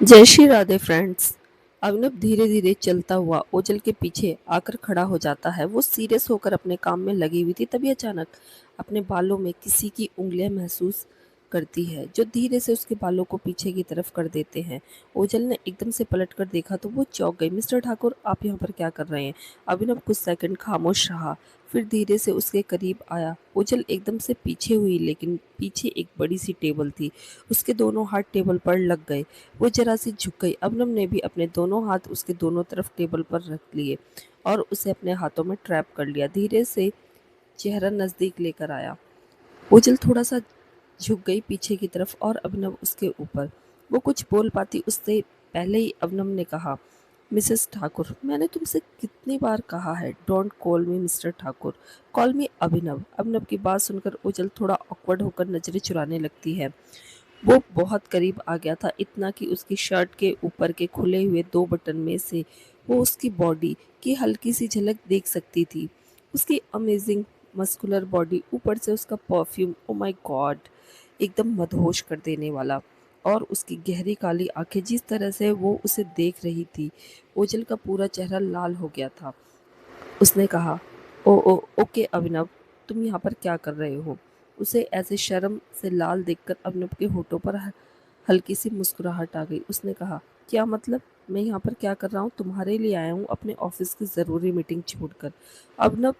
जय श्री राधे फ्रेंड्स। अभिनव धीरे धीरे चलता हुआ ओझल के पीछे आकर खड़ा हो जाता है। वो सीरियस होकर अपने काम में लगी हुई थी, तभी अचानक अपने बालों में किसी की उंगलियां महसूस करती है जो धीरे से उसके बालों को पीछे की तरफ कर देते हैं। ओझल ने एकदम से पलटकर देखा तो वो चौंक गई। मिस्टर ठाकुर, आप यहाँ पर क्या कर रहे हैं? अभिनव कुछ सेकंड खामोश रहा, फिर धीरे से उसके करीब आया। ओझल एकदम से पीछे हुई, लेकिन पीछे एक बड़ी सी टेबल थी। उसके दोनों हाथ टेबल पर लग गए। वो जरा सी झुक गई। अबनम ने भी अपने दोनों हाथ उसके दोनों तरफ टेबल पर रख लिए और उसे अपने हाथों में ट्रैप कर लिया। धीरे से चेहरा नजदीक लेकर आया। ओझल थोड़ा सा झुक गई पीछे की तरफ और अभिनव उसके ऊपर। वो कुछ बोल पाती उससे पहले ही अभिनव ने कहा, मिसेस ठाकुर, मैंने तुमसे कितनी बार कहा है, don't call me mister Thakur, call me Abhinav. Abhinav की बात सुनकर ओझल थोड़ा ऑकवर्ड होकर नजरें चुराने लगती है। वो बहुत करीब आ गया था, इतना कि उसकी शर्ट के ऊपर के खुले हुए दो बटन में से वो उसकी बॉडी की हल्की सी झलक देख सकती थी। उसकी अमेजिंग मस्कुलर बॉडी, ऊपर से उसका परफ्यूम, ओ माय गॉड, एकदम मदहोश कर देने वाला। और उसकी गहरी काली आंखें, जिस तरह से वो उसे देख रही थी, ओझल का पूरा चेहरा लाल हो गया था। उसने कहा, ओ ओके अभिनव, तुम यहाँ पर क्या कर रहे हो? उसे ऐसे शर्म से लाल देखकर अभिनव के होठों पर हल्की सी मुस्कुराहट आ गई। उसने कहा, क्या मतलब? मैं यहाँ पर क्या कर रहा हूँ? तुम्हारे लिए आया हूँ, अपने ऑफिस की ज़रूरी मीटिंग छोड़कर। अभिनव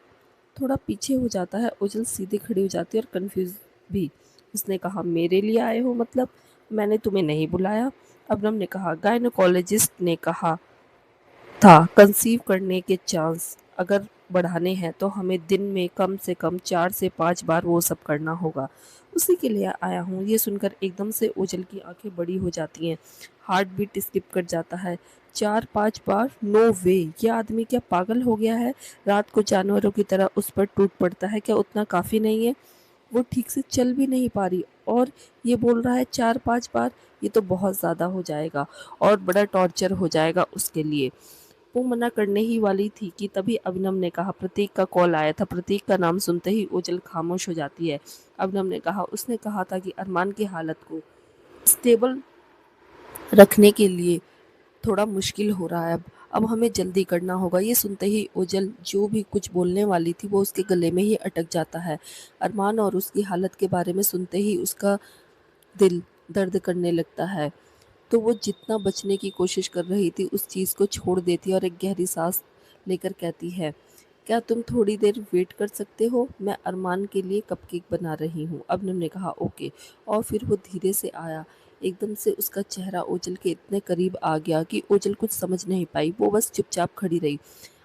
थोड़ा पीछे हो जाता है। ओझल सीधी खड़ी हो जाती है और कंफ्यूज भी। उसने कहा, मेरे लिए आए हो मतलब? मैंने तुम्हें नहीं बुलाया। अभिनव ने कहा, गायनोकोलॉजिस्ट ने कहा था कंसीव करने के चांस अगर बढ़ाने हैं तो हमें दिन में कम से कम 4 से 5 बार वो सब करना होगा। उसी के लिए आया हूँ। ये सुनकर एकदम से ओझल की आंखें बड़ी हो जाती हैं, हार्ट बीट स्किप कर जाता है। 4 5 बार? नो वे! ये आदमी क्या पागल हो गया है? रात को जानवरों की तरह उस पर टूट पड़ता है क्या? उतना काफ़ी नहीं है? वो ठीक से चल भी नहीं पा रही और ये बोल रहा है 4 5 बार? ये तो बहुत ज़्यादा हो जाएगा और बड़ा टॉर्चर हो जाएगा उसके लिए। वो मना करने ही वाली थी कि तभी अभिनव ने कहा, प्रतीक का कॉल आया था। प्रतीक का नाम सुनते ही ओझल खामोश हो जाती है। अभिनव ने कहा, उसने कहा था कि अरमान की हालत को स्टेबल रखने के लिए थोड़ा मुश्किल हो रहा है। अब हमें जल्दी करना होगा। ये सुनते ही ओझल जो भी कुछ बोलने वाली थी वो उसके गले में ही अटक जाता है। अरमान और उसकी हालत के बारे में सुनते ही उसका दिल दर्द करने लगता है। तो वो जितना बचने की कोशिश कर रही थी उस चीज़ को छोड़ देती है और एक गहरी सांस लेकर कहती है, क्या तुम थोड़ी देर वेट कर सकते हो? मैं अरमान के लिए कपकेक बना रही हूँ। अबनम ने कहा, ओके। और फिर वो धीरे से आया। एकदम से उसका चेहरा ओझल के इतने करीब आ गया कि ओझल कुछ समझ नहीं पाई। वो बस चुपचाप खड़ी रही।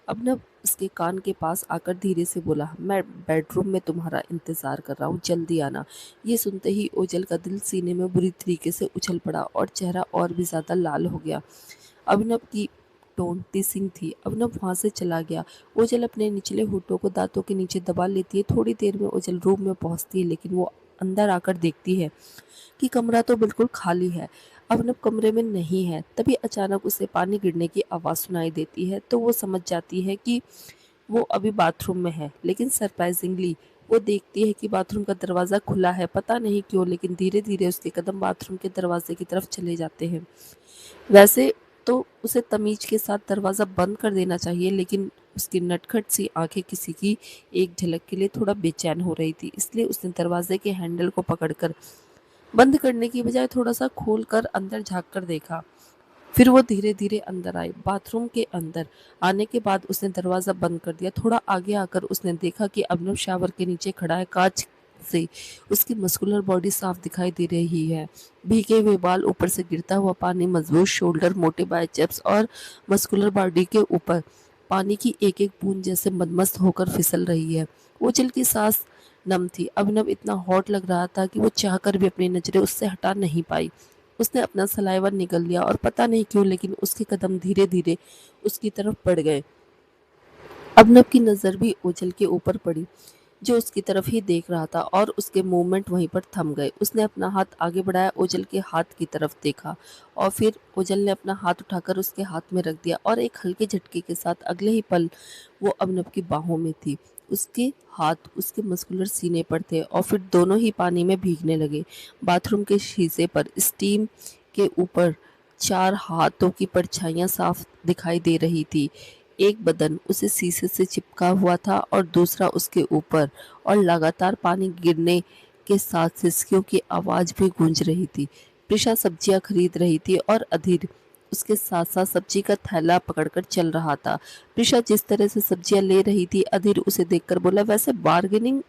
अबनव उसके कान के पास आकर धीरे से बोला, मैं बेडरूम में तुम्हारा इंतज़ार कर रहा हूँ, जल्दी आना। ये सुनते ही ओझल का दिल सीने में बुरी तरीके से उछल पड़ा और चेहरा और भी ज़्यादा लाल हो गया। अभिनव की टोन टीसिंग थी। अभिनव वहाँ से चला गया। ओझल अपने निचले होठों को दांतों के नीचे दबा लेती है। थोड़ी देर में ओझल रूम में पहुँचती है, लेकिन वो अंदर आकर देखती है कि कमरा तो बिल्कुल खाली है। अभिनव कमरे में नहीं है। तभी अचानक उसे पानी गिरने की आवाज़ सुनाई देती है, तो वो समझ जाती है कि वो अभी बाथरूम में है। लेकिन सरप्राइजिंगली वो देखती है कि बाथरूम का दरवाज़ा खुला है। पता नहीं क्यों, लेकिन धीरे धीरे उसके कदम बाथरूम के दरवाजे की तरफ चले जाते हैं। वैसे तो उसे तमीज़ के साथ दरवाज़ा बंद कर देना चाहिए, लेकिन उसकी नटखट सी आंखें किसी की एक झलक के लिए थोड़ा बेचैन हो रही थी। इसलिए उसने दरवाजे के हैंडल को पकड़कर बंद करने की बजाय थोड़ा-सा खोलकर अंदर झाँक कर देखा। फिर वो धीरे-धीरे अंदर आई। बाथरूम के अंदर आने के बाद उसने दरवाज़ा बंद कर दिया। थोड़ा आगे आकर उसने देखा कि अभिनव शावर के नीचे खड़ा है। काँच से उसकी मस्कुलर बॉडी साफ दिखाई दे रही है। भीगे हुए बाल, ऊपर से गिरता हुआ पानी, मजबूत शोल्डर, मोटे बाइसेप्स और मस्कुलर बॉडी के ऊपर पानी की एक-एक बूंद जैसे मदमस्त होकर फिसल रही है। ओझल की सांस नम थी। अभिनव इतना हॉट लग रहा था कि वो चाहकर भी अपनी नज़रें उससे हटा नहीं पाई। उसने अपना सलाइवा निगल लिया और पता नहीं क्यों, लेकिन उसके कदम धीरे-धीरे उसकी तरफ बढ़ गए। अबनव की नज़र भी ओझल के ऊपर पड़ी, जो उसकी तरफ ही देख रहा था, और उसके मूवमेंट वहीं पर थम गए। उसने अपना हाथ आगे बढ़ाया, ओझल के हाथ की तरफ देखा और फिर ओझल ने अपना हाथ उठाकर उसके हाथ में रख दिया और एक हल्के झटके के साथ अगले ही पल वो अबनव की बाहों में थी। उसके हाथ उसके मस्कुलर सीने पर थे और फिर दोनों ही पानी में भीगने लगे। बाथरूम के शीशे पर स्टीम के ऊपर 4 हाथों की परछाइयां साफ दिखाई दे रही थी। एक बदन उसे शीशे से चिपका हुआ था और दूसरा उसके ऊपर, और लगातार पानी गिरने के साथ सिसकियों की आवाज भी गूंज रही थी। प्रिशा सब्जियां खरीद रही थी और अधीर उसके साथ साथ सब्जी का थैला पकड़कर चल रहा था। प्रिशा जिस तरह से सब्जियां ले रही थी, अधीर उसे देखकर बोला, वैसे बार्गेनिंग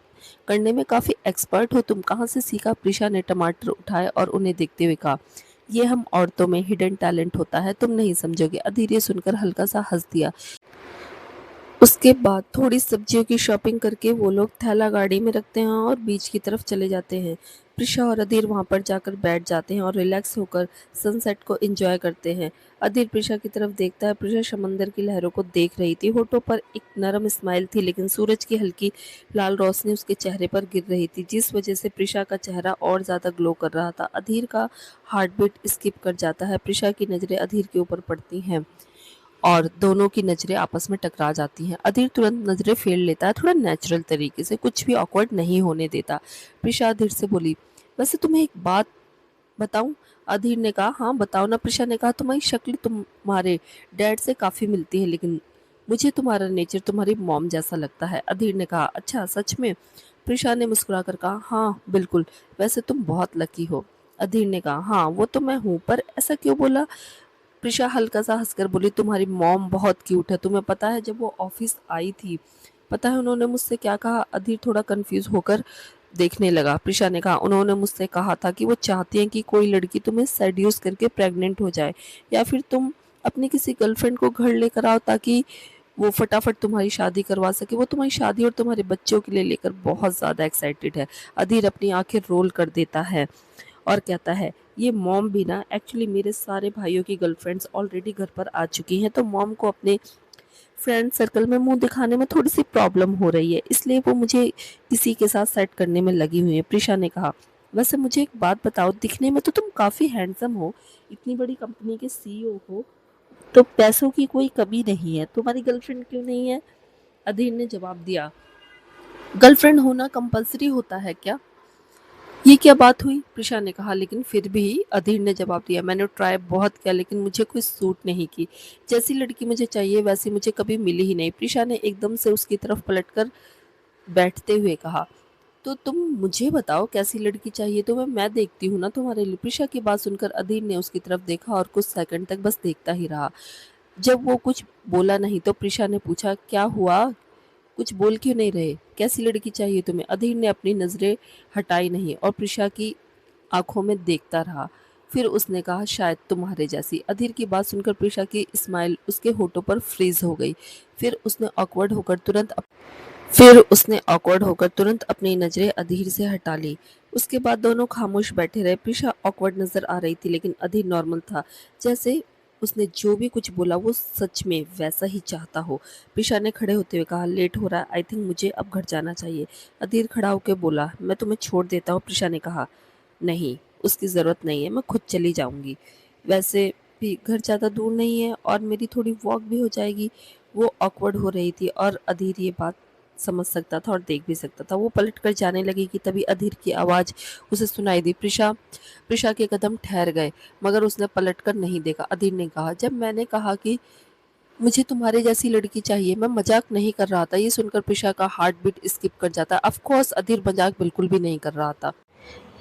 करने में काफी एक्सपर्ट हो तुम, कहाँ से सीखा? प्रिशा ने टमाटर उठाए और उन्हें देखते हुए कहा, ये हम औरतों में हिडन टैलेंट होता है, तुम नहीं समझोगे। अधीर ये सुनकर हल्का सा हंस दिया। उसके बाद थोड़ी सब्जियों की शॉपिंग करके वो लोग थैला गाड़ी में रखते हैं और बीच की तरफ चले जाते हैं। प्रिशा और अधीर वहां पर जाकर बैठ जाते हैं और रिलैक्स होकर सनसेट को एंजॉय करते हैं। अधीर प्रिशा की तरफ देखता है। प्रिशा समंदर की लहरों को देख रही थी। होठों पर एक नरम स्माइल थी, लेकिन सूरज की हल्की लाल रोशनी उसके चेहरे पर गिर रही थी, जिस वजह से प्रिशा का चेहरा और ज्यादा ग्लो कर रहा था। अधीर का हार्ट बीट स्किप कर जाता है। प्रिशा की नजरें अधीर के ऊपर पड़ती हैं और दोनों की नज़रें आपस में टकरा जाती हैं। अधीर तुरंत नज़रें फेर लेता है, थोड़ा नेचुरल तरीके से, कुछ भी ऑकवर्ड नहीं होने देता। प्रिशा अधीर से बोली, वैसे तुम्हें एक बात बताऊं? अधीर ने कहा, हाँ बताओ ना। प्रिशा ने कहा, तुम्हारी शक्ल तुम्हारे डैड से काफ़ी मिलती है, लेकिन मुझे तुम्हारा नेचर तुम्हारी मॉम जैसा लगता है। अधीर ने कहा, अच्छा सच में? प्रिशा ने मुस्कुराकर कहा, हाँ बिल्कुल, वैसे तुम बहुत लकी हो। अधीर ने कहा, हाँ वो तो मैं हूँ, पर ऐसा क्यों बोला? प्रिशा हल्का सा हंसकर बोली, तुम्हारी मॉम बहुत क्यूट है। तुम्हें पता है जब वो ऑफिस आई थी, पता है उन्होंने मुझसे क्या कहा? अधीर थोड़ा कंफ्यूज होकर देखने लगा। प्रिशा ने कहा, उन्होंने मुझसे कहा था कि वो चाहती हैं कि कोई लड़की तुम्हें सेड्यूस करके प्रेग्नेंट हो जाए, या फिर तुम अपनी किसी गर्लफ्रेंड को घर लेकर आओ ताकि वो फटाफट तुम्हारी शादी करवा सके। वो तुम्हारी शादी और तुम्हारे बच्चों के लिए लेकर बहुत ज़्यादा एक्साइटेड है। अधीर अपनी आंखें रोल कर देता है और कहता है, ये मॉम भी ना, एक्चुअली मेरे सारे भाइयों की गर्लफ्रेंड्स ऑलरेडी घर पर आ चुकी हैं, तो मॉम को अपने फ्रेंड सर्कल में मुंह दिखाने में थोड़ी सी प्रॉब्लम हो रही है, इसलिए वो मुझे किसी के साथ सेट करने में लगी हुई है। प्रिशा ने कहा, वैसे मुझे एक बात बताओ, दिखने में तो तुम काफ़ी हैंडसम हो, इतनी बड़ी कंपनी के सीईओ हो, तो पैसों की कोई कमी नहीं है, तुम्हारी गर्लफ्रेंड क्यों नहीं है? अधीर ने जवाब दिया, गर्लफ्रेंड होना कंपलसरी होता है क्या? ये क्या बात हुई? प्रिशा ने कहा, लेकिन फिर भी। अधीर ने जवाब दिया, मैंने ट्राई बहुत किया, लेकिन मुझे कोई सूट नहीं की। जैसी लड़की मुझे चाहिए वैसी मुझे कभी मिली ही नहीं। प्रिशा ने एकदम से उसकी तरफ पलटकर बैठते हुए कहा, तो तुम मुझे बताओ कैसी लड़की चाहिए तुम्हें, मैं देखती हूँ ना तुम्हारे लिए। प्रिशा की बात सुनकर अधीर ने उसकी तरफ देखा और कुछ सेकंड तक बस देखता ही रहा। जब वो कुछ बोला नहीं तो प्रिशा ने पूछा, क्या हुआ, कुछ बोल क्यों नहीं रहे? कैसी लड़की चाहिए तुम्हें? अधीर ने अपनी नजरें हटाई नहीं और प्रिशा की आंखों में देखता रहा। फिर उसने कहा, शायद तुम्हारे जैसी। अधीर की बात सुनकर प्रिशा की स्माइल उसके होठों पर फ्रीज हो गई। फिर उसने ऑकवर्ड होकर तुरंत अपनी नजरें अधीर से हटा ली। उसके बाद दोनों खामोश बैठे रहे। प्रिशा ऑकवर्ड नजर आ रही थी, लेकिन अधीर नॉर्मल था, जैसे उसने जो भी कुछ बोला वो सच में वैसा ही चाहता हो। प्रिशा ने खड़े होते हुए कहा, लेट हो रहा है, आई थिंक मुझे अब घर जाना चाहिए। अधीर खड़ा होकर बोला, मैं तुम्हें छोड़ देता हूँ। प्रिशा ने कहा, नहीं, उसकी ज़रूरत नहीं है, मैं खुद चली जाऊंगी। वैसे भी घर ज़्यादा दूर नहीं है और मेरी थोड़ी वॉक भी हो जाएगी। वो ऑकवर्ड हो रही थी और अधीर ये बात समझ सकता था और देख भी सकता था। वो पलट कर जाने लगी कि तभी अधीर की आवाज़ उसे सुनाई दी, प्रिशा। प्रिशा के कदम ठहर गए, मगर उसने पलट कर नहीं देखा। अधीर ने कहा, जब मैंने कहा कि मुझे तुम्हारे जैसी लड़की चाहिए, मैं मजाक नहीं कर रहा था। ये सुनकर प्रिशा का हार्ट बीट स्किप कर जाता। ऑफ कोर्स अधीर मजाक बिल्कुल भी नहीं कर रहा था।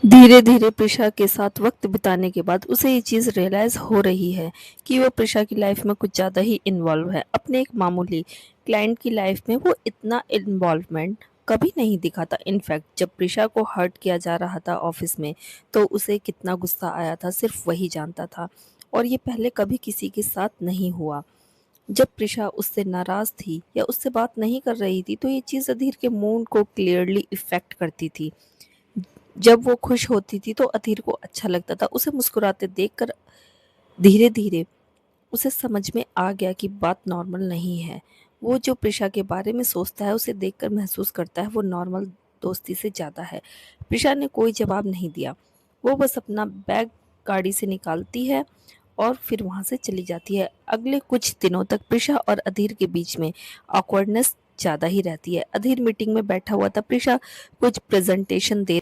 धीरे धीरे प्रिशा के साथ वक्त बिताने के बाद उसे ये चीज़ रियलाइज़ हो रही है कि वो प्रिशा की लाइफ में कुछ ज़्यादा ही इन्वॉल्व है। अपने एक मामूली क्लाइंट की लाइफ में वो इतना इन्वॉल्वमेंट कभी नहीं दिखाता। इनफैक्ट जब प्रिशा को हर्ट किया जा रहा था ऑफिस में, तो उसे कितना गुस्सा आया था सिर्फ वही जानता था, और ये पहले कभी किसी के साथ नहीं हुआ। जब प्रिशा उससे नाराज़ थी या उससे बात नहीं कर रही थी, तो ये चीज़ अधीर के मूड को क्लियरली इफ़ेक्ट करती थी। जब वो खुश होती थी तो अधीर को अच्छा लगता था। उसे मुस्कुराते देखकर धीरे धीरे उसे समझ में आ गया कि बात नॉर्मल नहीं है। वो जो प्रिशा के बारे में सोचता है, उसे देखकर महसूस करता है वो नॉर्मल दोस्ती से ज़्यादा है। प्रिशा ने कोई जवाब नहीं दिया। वो बस अपना बैग गाड़ी से निकालती है और फिर वहाँ से चली जाती है। अगले कुछ दिनों तक प्रिशा और अधीर के बीच में ऑकवर्डनेस ज़्यादा ही रहती है। अधीर मीटिंग में बैठा हुआ था। प्रिशा कुछ प्रेजेंटेशन दे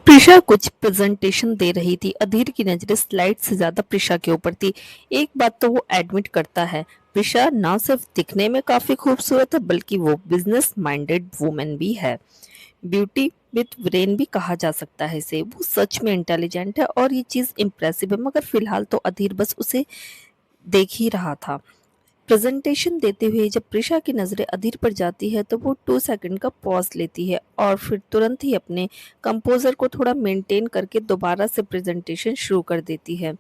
प्रिशा कुछ प्रेजेंटेशन दे रही थी। अधीर की नजरें स्लाइड से ज्यादा प्रिशा के ऊपर थी। एक बात तो वो एडमिट करता है, प्रिशा ना सिर्फ दिखने में काफी खूबसूरत है बल्कि वो बिजनेस माइंडेड वुमेन भी है। ब्यूटी विथ ब्रेन भी कहा जा सकता है इसे। वो सच में इंटेलिजेंट है और ये चीज इम्प्रेसिव है, मगर फिलहाल तो अधीर बस उसे देख ही रहा था। प्रेजेंटेशन देते हुए जब प्रिशा की नज़रें अधीर पर जाती है तो वो 2 सेकंड का पॉज लेती है और फिर तुरंत ही अपने कंपोजर को थोड़ा मेंटेन करके दोबारा से प्रेजेंटेशन शुरू कर देती है।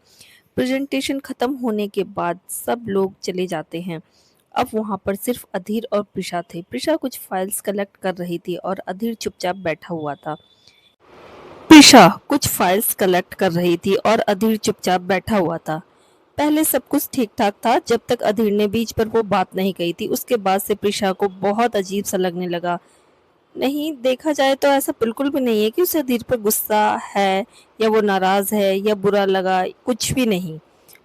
प्रेजेंटेशन खत्म होने के बाद सब लोग चले जाते हैं। अब वहां पर सिर्फ अधीर और प्रिशा थे। प्रिशा कुछ फाइल्स कलेक्ट कर रही थी और अधीर चुपचाप बैठा हुआ था। प्रिशा कुछ फाइल्स कलेक्ट कर रही थी और अधीर चुपचाप बैठा हुआ था। पहले सब कुछ ठीक-ठाक था जब तक अधीर ने बीच पर वो बात नहीं कही थी। उसके बाद से प्रिशा को बहुत अजीब सा लगने लगा। नहीं, देखा जाए तो ऐसा बिल्कुल भी नहीं है कि उसे अधीर पर गुस्सा है या वो नाराज़ है या बुरा लगा, कुछ भी नहीं।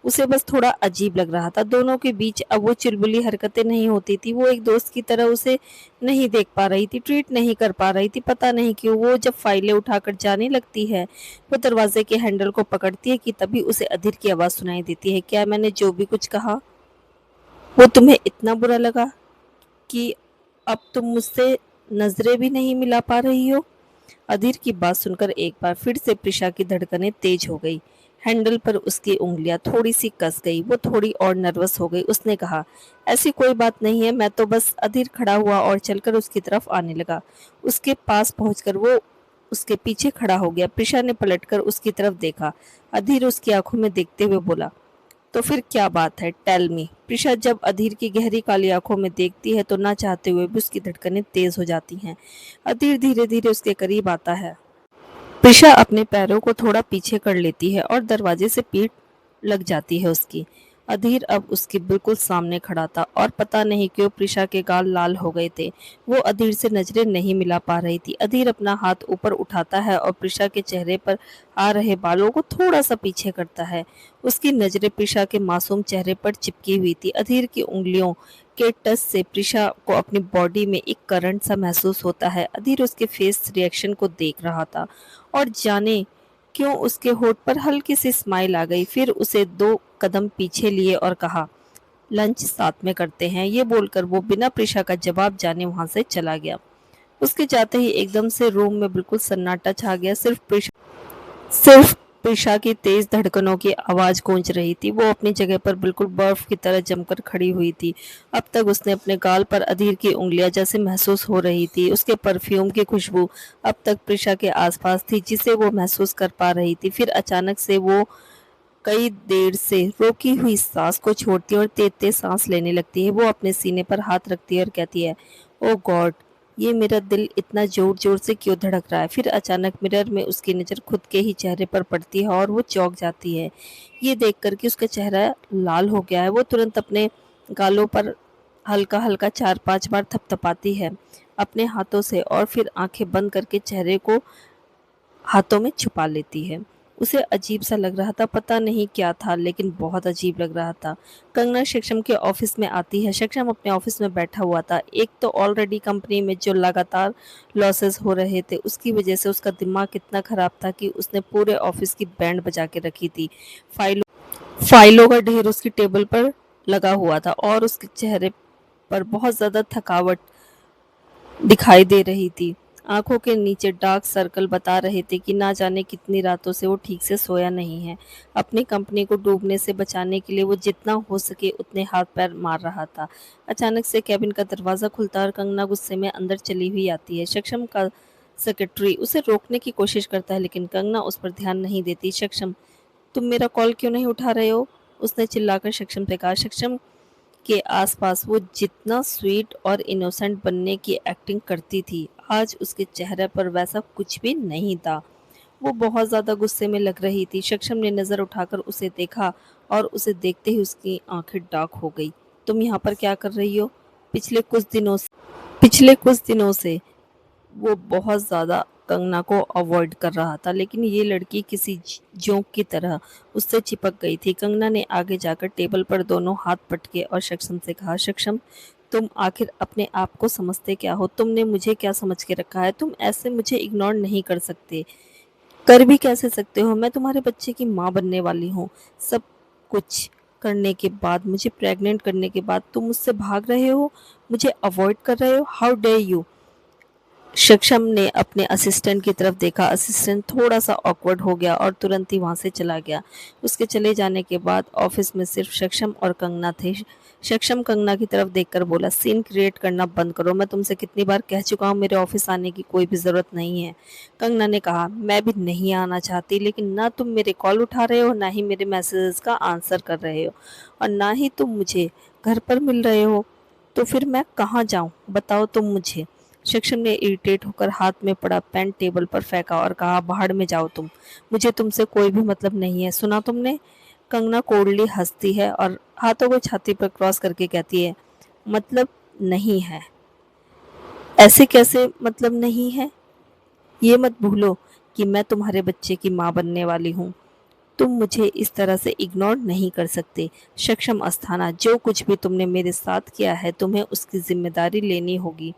उसे बस थोड़ा अजीब लग रहा था। दोनों के बीच अब वो चुलबुली हरकतें नहीं होती थी। वो एक दोस्त की तरह उसे नहीं देख पा रही थी, ट्रीट नहीं कर पा रही थी। पता नहीं क्यों वो जब फाइलें उठाकर जाने लगती है, वो दरवाजे के हैंडल को पकड़ती है कि तभी उसे अधीर की आवाज़ सुनाई देती है, क्या मैंने जो भी कुछ कहा वो तुम्हें इतना बुरा लगा कि अब तुम मुझसे नजरें भी नहीं मिला पा रही हो? अधीर की बात सुनकर एक बार फिर से प्रिशा की धड़कनें तेज हो गई। हैंडल पर उसकी उंगलियां थोड़ी सी कस गई। वो थोड़ी और नर्वस हो गई। उसने कहा, ऐसी कोई बात नहीं है, मैं तो बस। अधीर खड़ा हुआ और चलकर उसकी तरफ आने लगा। उसके पास पहुंचकर वो उसके पीछे खड़ा हो गया। प्रिशा ने पलटकर उसकी तरफ देखा। अधीर उसकी आंखों में देखते हुए बोला, तो फिर क्या बात है, टेल मी। प्रिशा जब अधीर की गहरी काली आंखों में देखती है तो ना चाहते हुए भी उसकी धड़कनें तेज हो जाती हैं। अधीर धीरे धीरे उसके करीब आता है। प्रिशा अपने पैरों को थोड़ा पीछे कर लेती है और दरवाजे से पीठ लग जाती है उसकी। अधीर अब उसके बिल्कुल सामने खड़ा था और पता नहीं क्यों प्रिशा के गाल लाल हो गए थे। वो अधीर से नजरें नहीं मिला पा रही थी। अधीर अपना हाथ ऊपर उठाता है और प्रिशा के चेहरे पर आ रहे बालों को थोड़ा सा पीछे करता है। उसकी नजरें प्रिशा के मासूम चेहरे पर चिपकी हुई थी। अधीर की उंगलियों के टच से प्रिशा को अपनी बॉडी में एक करंट सा महसूस होता है। अधीर उसके फेस रिएक्शन को देख रहा था और जाने क्यों उसके होठ पर हल्की सी स्माइल आ गई। फिर उसे 2 कदम पीछे लिए और कहा, लंच साथ में करते हैं। ये बोलकर वो बिना प्रिशा का जवाब जाने वहां से चला गया। उसके जाते ही एकदम से रूम में बिल्कुल सन्नाटा छा गया। सिर्फ प्रिशा की तेज धड़कनों की आवाज गूंज रही थी। वो अपनी जगह पर बिल्कुल बर्फ की तरह जमकर खड़ी हुई थी। अब तक उसने अपने गाल पर अधीर की उंगलियां जैसे महसूस हो रही थी। उसके परफ्यूम की खुशबू अब तक प्रिशा के आसपास थी, जिसे वो महसूस कर पा रही थी। फिर अचानक से वो कई देर से रोकी हुई सांस को छोड़ती है और तेज तेज सांस लेने लगती है। वो अपने सीने पर हाथ रखती है और कहती है, ओ गॉड, ये मेरा दिल इतना जोर जोर से क्यों धड़क रहा है। फिर अचानक मिरर में उसकी नज़र खुद के ही चेहरे पर पड़ती है और वो चौंक जाती है। ये देख कर कि उसका चेहरा लाल हो गया है। वो तुरंत अपने गालों पर हल्का हल्का 4-5 बार थपथपाती है अपने हाथों से और फिर आंखें बंद करके चेहरे को हाथों में छुपा लेती है। उसे अजीब सा लग रहा था, पता नहीं क्या था लेकिन बहुत अजीब लग रहा था। कंगना शिक्षम के ऑफिस में आती है। शिक्षम अपने ऑफिस में बैठा हुआ था। एक तो ऑलरेडी कंपनी में जो लगातार लॉसेस हो रहे थे उसकी वजह से उसका दिमाग इतना खराब था कि उसने पूरे ऑफिस की बैंड बजा के रखी थी। फाइलों का ढेर उसकी टेबल पर लगा हुआ था और उसके चेहरे पर बहुत ज्यादा थकावट दिखाई दे रही थी। आंखों के नीचे डार्क सर्कल बता रहे थे कि ना जाने कितनी रातों से वो ठीक से सोया नहीं है। अपनी कंपनी को डूबने से बचाने के लिए वो जितना हो सके उतने हाथ पैर मार रहा था। अचानक से केबिन का दरवाजा खुलता है और कंगना गुस्से में अंदर चली हुई आती है। सक्षम का सेक्रेटरी उसे रोकने की कोशिश करता है लेकिन कंगना उस पर ध्यान नहीं देती। सक्षम, तुम मेरा कॉल क्यों नहीं उठा रहे हो? उसने चिल्लाकर सक्षम से कहा। सक्षम के आसपास वो जितना स्वीट और इनोसेंट बनने की एक्टिंग करती थी, आज उसके चेहरे पर वैसा कुछ भी नहीं था। वो बहुत ज्यादा गुस्से में लग रही थी। सक्षम ने नजर उठाकर उसे देखा और उसे देखते ही उसकी आंखें डार्क हो गई। तुम यहाँ पर क्या कर रही हो? पिछले कुछ दिनों से वो बहुत ज़्यादा कंगना को अवॉइड कर रहा था, लेकिन ये लड़की किसी जोंक की तरह उससे चिपक गई थी। कंगना ने आगे जाकर टेबल पर दोनों हाथ पटके और सक्षम से कहा, सक्षम, तुम आखिर अपने आप को समझते क्या हो? तुमने मुझे क्या समझ के रखा है? तुम ऐसे मुझे इग्नोर नहीं कर सकते। कर भी कैसे सकते हो? मैं तुम्हारे बच्चे की माँ बनने वाली हूँ। सब कुछ करने के बाद, मुझे प्रेग्नेंट करने के बाद तुम मुझसे भाग रहे हो, मुझे अवॉइड कर रहे हो। How dare you. सक्षम ने अपने असिस्टेंट की तरफ देखा। असिस्टेंट थोड़ा सा ऑकवर्ड हो गया और तुरंत ही वहां से चला गया। उसके चले जाने के बाद ऑफिस में सिर्फ सक्षम और कंगना थे। सक्षम कंगना की तरफ देखकर बोला, सीन क्रिएट करना बंद करो। मैं तुमसे कितनी बार कह चुका हूँ, मेरे ऑफिस आने की कोई भी जरूरत नहीं है। कंगना ने कहा, मैं भी नहीं आना चाहती, लेकिन ना तुम मेरे कॉल उठा रहे हो, ना ही मेरे मैसेजेस का आंसर कर रहे हो, और ना ही तुम मुझे घर पर मिल रहे हो। तो फिर मैं कहाँ जाऊँ, बताओ तुम मुझे। शिक्षक ने इरिटेट होकर हाथ में पड़ा पेन टेबल पर फेंका और कहा, बाहर में जाओ तुम, मुझे तुमसे कोई भी मतलब नहीं है, सुना तुमने। कंगना कोल्डली हंसती है और हाथों को छाती पर क्रॉस करके कहती है, मतलब नहीं है? ऐसे कैसे मतलब नहीं है? ये मत भूलो कि मैं तुम्हारे बच्चे की माँ बनने वाली हूँ। तुम मुझे इस तरह से इग्नोर नहीं कर सकते। सक्षम अस्थाना, जो कुछ भी तुमने मेरे साथ किया है, तुम्हें उसकी जिम्मेदारी लेनी होगी।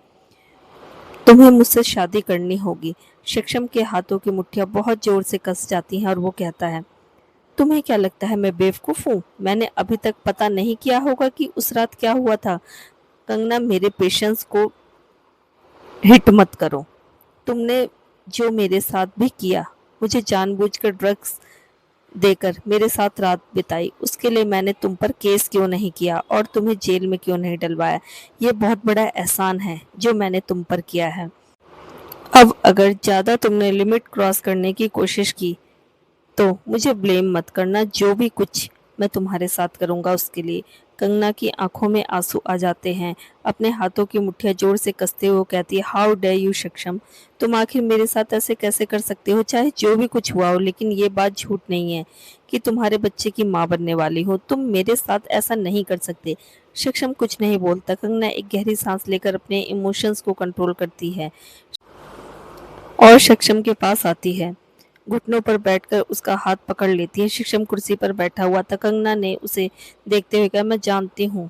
तुम्हें मुझसे शादी करनी होगी। सक्षम के हाथों की मुट्ठियां बहुत जोर से कस जाती हैं और वो कहता है, तुम्हें क्या लगता है मैं बेवकूफ हूँ? मैंने अभी तक पता नहीं किया होगा कि उस रात क्या हुआ था? कंगना, मेरे पेशेंस को हिट मत करो। तुमने जो मेरे साथ भी किया, मुझे जानबूझकर ड्रग्स देकर मेरे साथ रात बिताई, उसके लिए मैंने तुम पर केस क्यों नहीं किया और तुम्हें जेल में क्यों नहीं डलवाया? ये बहुत बड़ा एहसान है जो मैंने तुम पर किया है। अब अगर ज़्यादा तुमने लिमिट क्रॉस करने की कोशिश की तो मुझे ब्लेम मत करना। जो भी कुछ मैं तुम्हारे साथ करूंगा उसके लिए। कंगना की आंखों में आंसू आ जाते हैं। अपने हाथों की मुट्ठियां जोर से कसते हुए वो कहती है, हाउ डेयर यू सक्षम, तुम आखिर मेरे साथ ऐसे कैसे कर सकते हो? चाहे जो भी कुछ हुआ हो, लेकिन ये बात झूठ नहीं है कि तुम्हारे बच्चे की माँ बनने वाली हो। तुम मेरे साथ ऐसा नहीं कर सकते। सक्षम कुछ नहीं बोलता। कंगना एक गहरी सांस लेकर अपने इमोशंस को कंट्रोल करती है और सक्षम के पास आती है। घुटनों पर बैठकर उसका हाथ पकड़ लेती है। शिक्षम कुर्सी पर बैठा हुआ था। कंगना ने उसे देखते हुए कहा, मैं जानती हूँ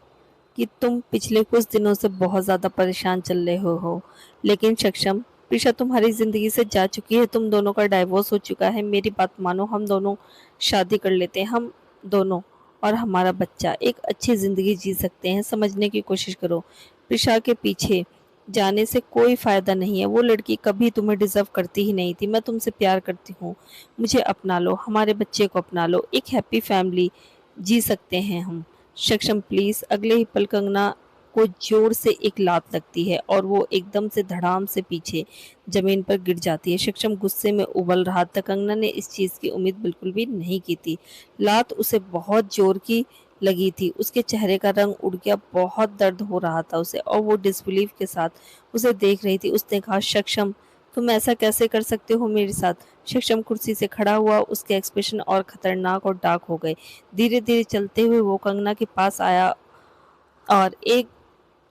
कि तुम पिछले कुछ दिनों से बहुत ज्यादा परेशान चल रहे हो, लेकिन सक्षम, प्रीशा तुम्हारी जिंदगी से जा चुकी है। तुम दोनों का डाइवोर्स हो चुका है। मेरी बात मानो, हम दोनों शादी कर लेते हैं। हम दोनों और हमारा बच्चा एक अच्छी जिंदगी जी सकते हैं। समझने की कोशिश करो। प्रीशा के पीछे जाने से कोई फायदा नहीं है। वो लड़की कभी तुम्हें डिजर्व करती ही नहीं थी। मैं तुमसे प्यार करती हूँ। मुझे अपना लो, हमारे बच्चे को अपना लो, एक हैप्पी फैमिली जी सकते हैं हम। सक्षम प्लीज। अगले ही पल कंगना को जोर से एक लात लगती है और वो एकदम से धड़ाम से पीछे जमीन पर गिर जाती है। सक्षम गुस्से में उबल रहा था। कंगना ने इस चीज की उम्मीद बिल्कुल भी नहीं की थी। लात उसे बहुत जोर की लगी थी। उसके चेहरे का रंग उड़ गया। बहुत दर्द हो रहा था उसे और वो डिसबिलीव के साथ उसे देख रही थी। उसने कहा, सक्षम, तुम ऐसा कैसे कर सकते हो मेरे साथ? सक्षम कुर्सी से खड़ा हुआ। उसके एक्सप्रेशन और खतरनाक और डार्क हो गए। धीरे धीरे चलते हुए वो कंगना के पास आया और एक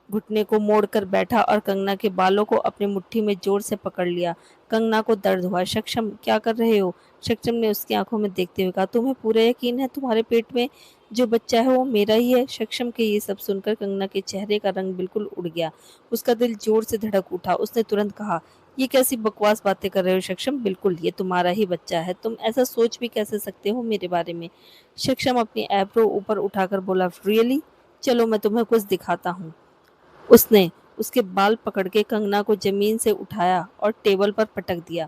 घुटने को मोड़कर बैठा और कंगना के बालों को अपनी मुट्ठी में जोर से पकड़ लिया। कंगना को दर्द हुआ। सक्षम, क्या कर रहे हो? सक्षम ने उसकी आंखों में देखते हुए कहा, तुम्हें पूरा यकीन है तुम्हारे पेट में जो बच्चा है वो मेरा ही है? सक्षम के ये सब सुनकर कंगना के चेहरे का रंग बिल्कुल उड़ गया। उसका दिल जोर से धड़क उठा। उसने तुरंत कहा, ये कैसी बकवास बातें कर रहे हो सक्षम? बिल्कुल, ये तुम्हारा ही बच्चा है। तुम ऐसा सोच भी कैसे सकते हो मेरे बारे में? सक्षम अपनी एब्रो ऊपर उठाकर बोला, रियली? चलो मैं तुम्हें कुछ दिखाता हूँ। उसने उसके बाल पकड़ के कंगना को जमीन से उठाया और टेबल पर पटक दिया।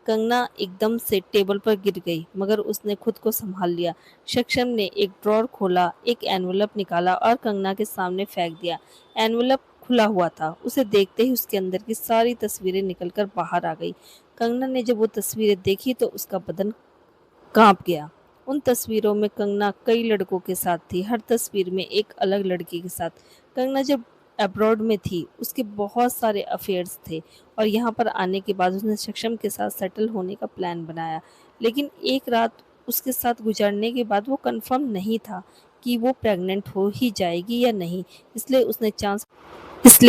कंगना एकदम से टेबल पर गिर गई, मगर उसने खुद को संभाल लिया। सक्षम ने एक ड्रॉर खोला, एक एनवलप निकाला और कंगना के सामने फेंक दिया। एनवलप खुला हुआ था। उसे देखते ही उसके अंदर की सारी तस्वीरें निकलकर बाहर आ गई। कंगना ने जब वो तस्वीरें देखी तो उसका बदन कांप गया। उन तस्वीरों में कंगना कई लड़कों के साथ थी, हर तस्वीर में एक अलग लड़की के साथ। कंगना जब अब्रॉड में थी उसके बहुत सारे अफेयर्स थे और यहाँ पर आने के बाद उसने सक्षम के साथ सेटल होने का प्लान बनाया, लेकिन एक रात उसके साथ गुजारने के बाद वो कंफर्म नहीं था कि वो प्रेग्नेंट हो ही जाएगी या नहीं। इसलिए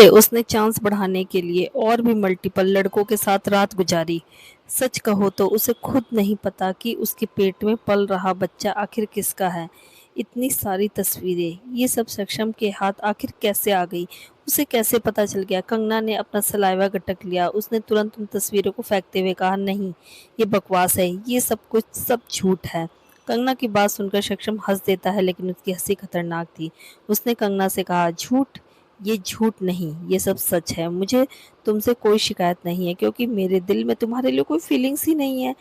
उसने चांस बढ़ाने के लिए और भी मल्टीपल लड़कों के साथ रात गुजारी। सच कहो तो उसे खुद नहीं पता कि उसके पेट में पल रहा बच्चा आखिर किसका है। इतनी सारी तस्वीरें, ये सब सक्षम के हाथ आखिर कैसे आ गई? उसे कैसे पता चल गया? कंगना ने अपना सलाइवा गटक लिया। उसने तुरंत उन तस्वीरों को फेंकते हुए कहा, नहीं, ये बकवास है, ये सब कुछ सब झूठ है। कंगना की बात सुनकर सक्षम हंस देता है, लेकिन उसकी हंसी खतरनाक थी। उसने कंगना से कहा, झूठ? ये झूठ नहीं, ये सब सच है। मुझे तुमसे कोई शिकायत नहीं है, क्योंकि मेरे दिल में तुम्हारे लिए कोई फीलिंग्स ही नहीं है।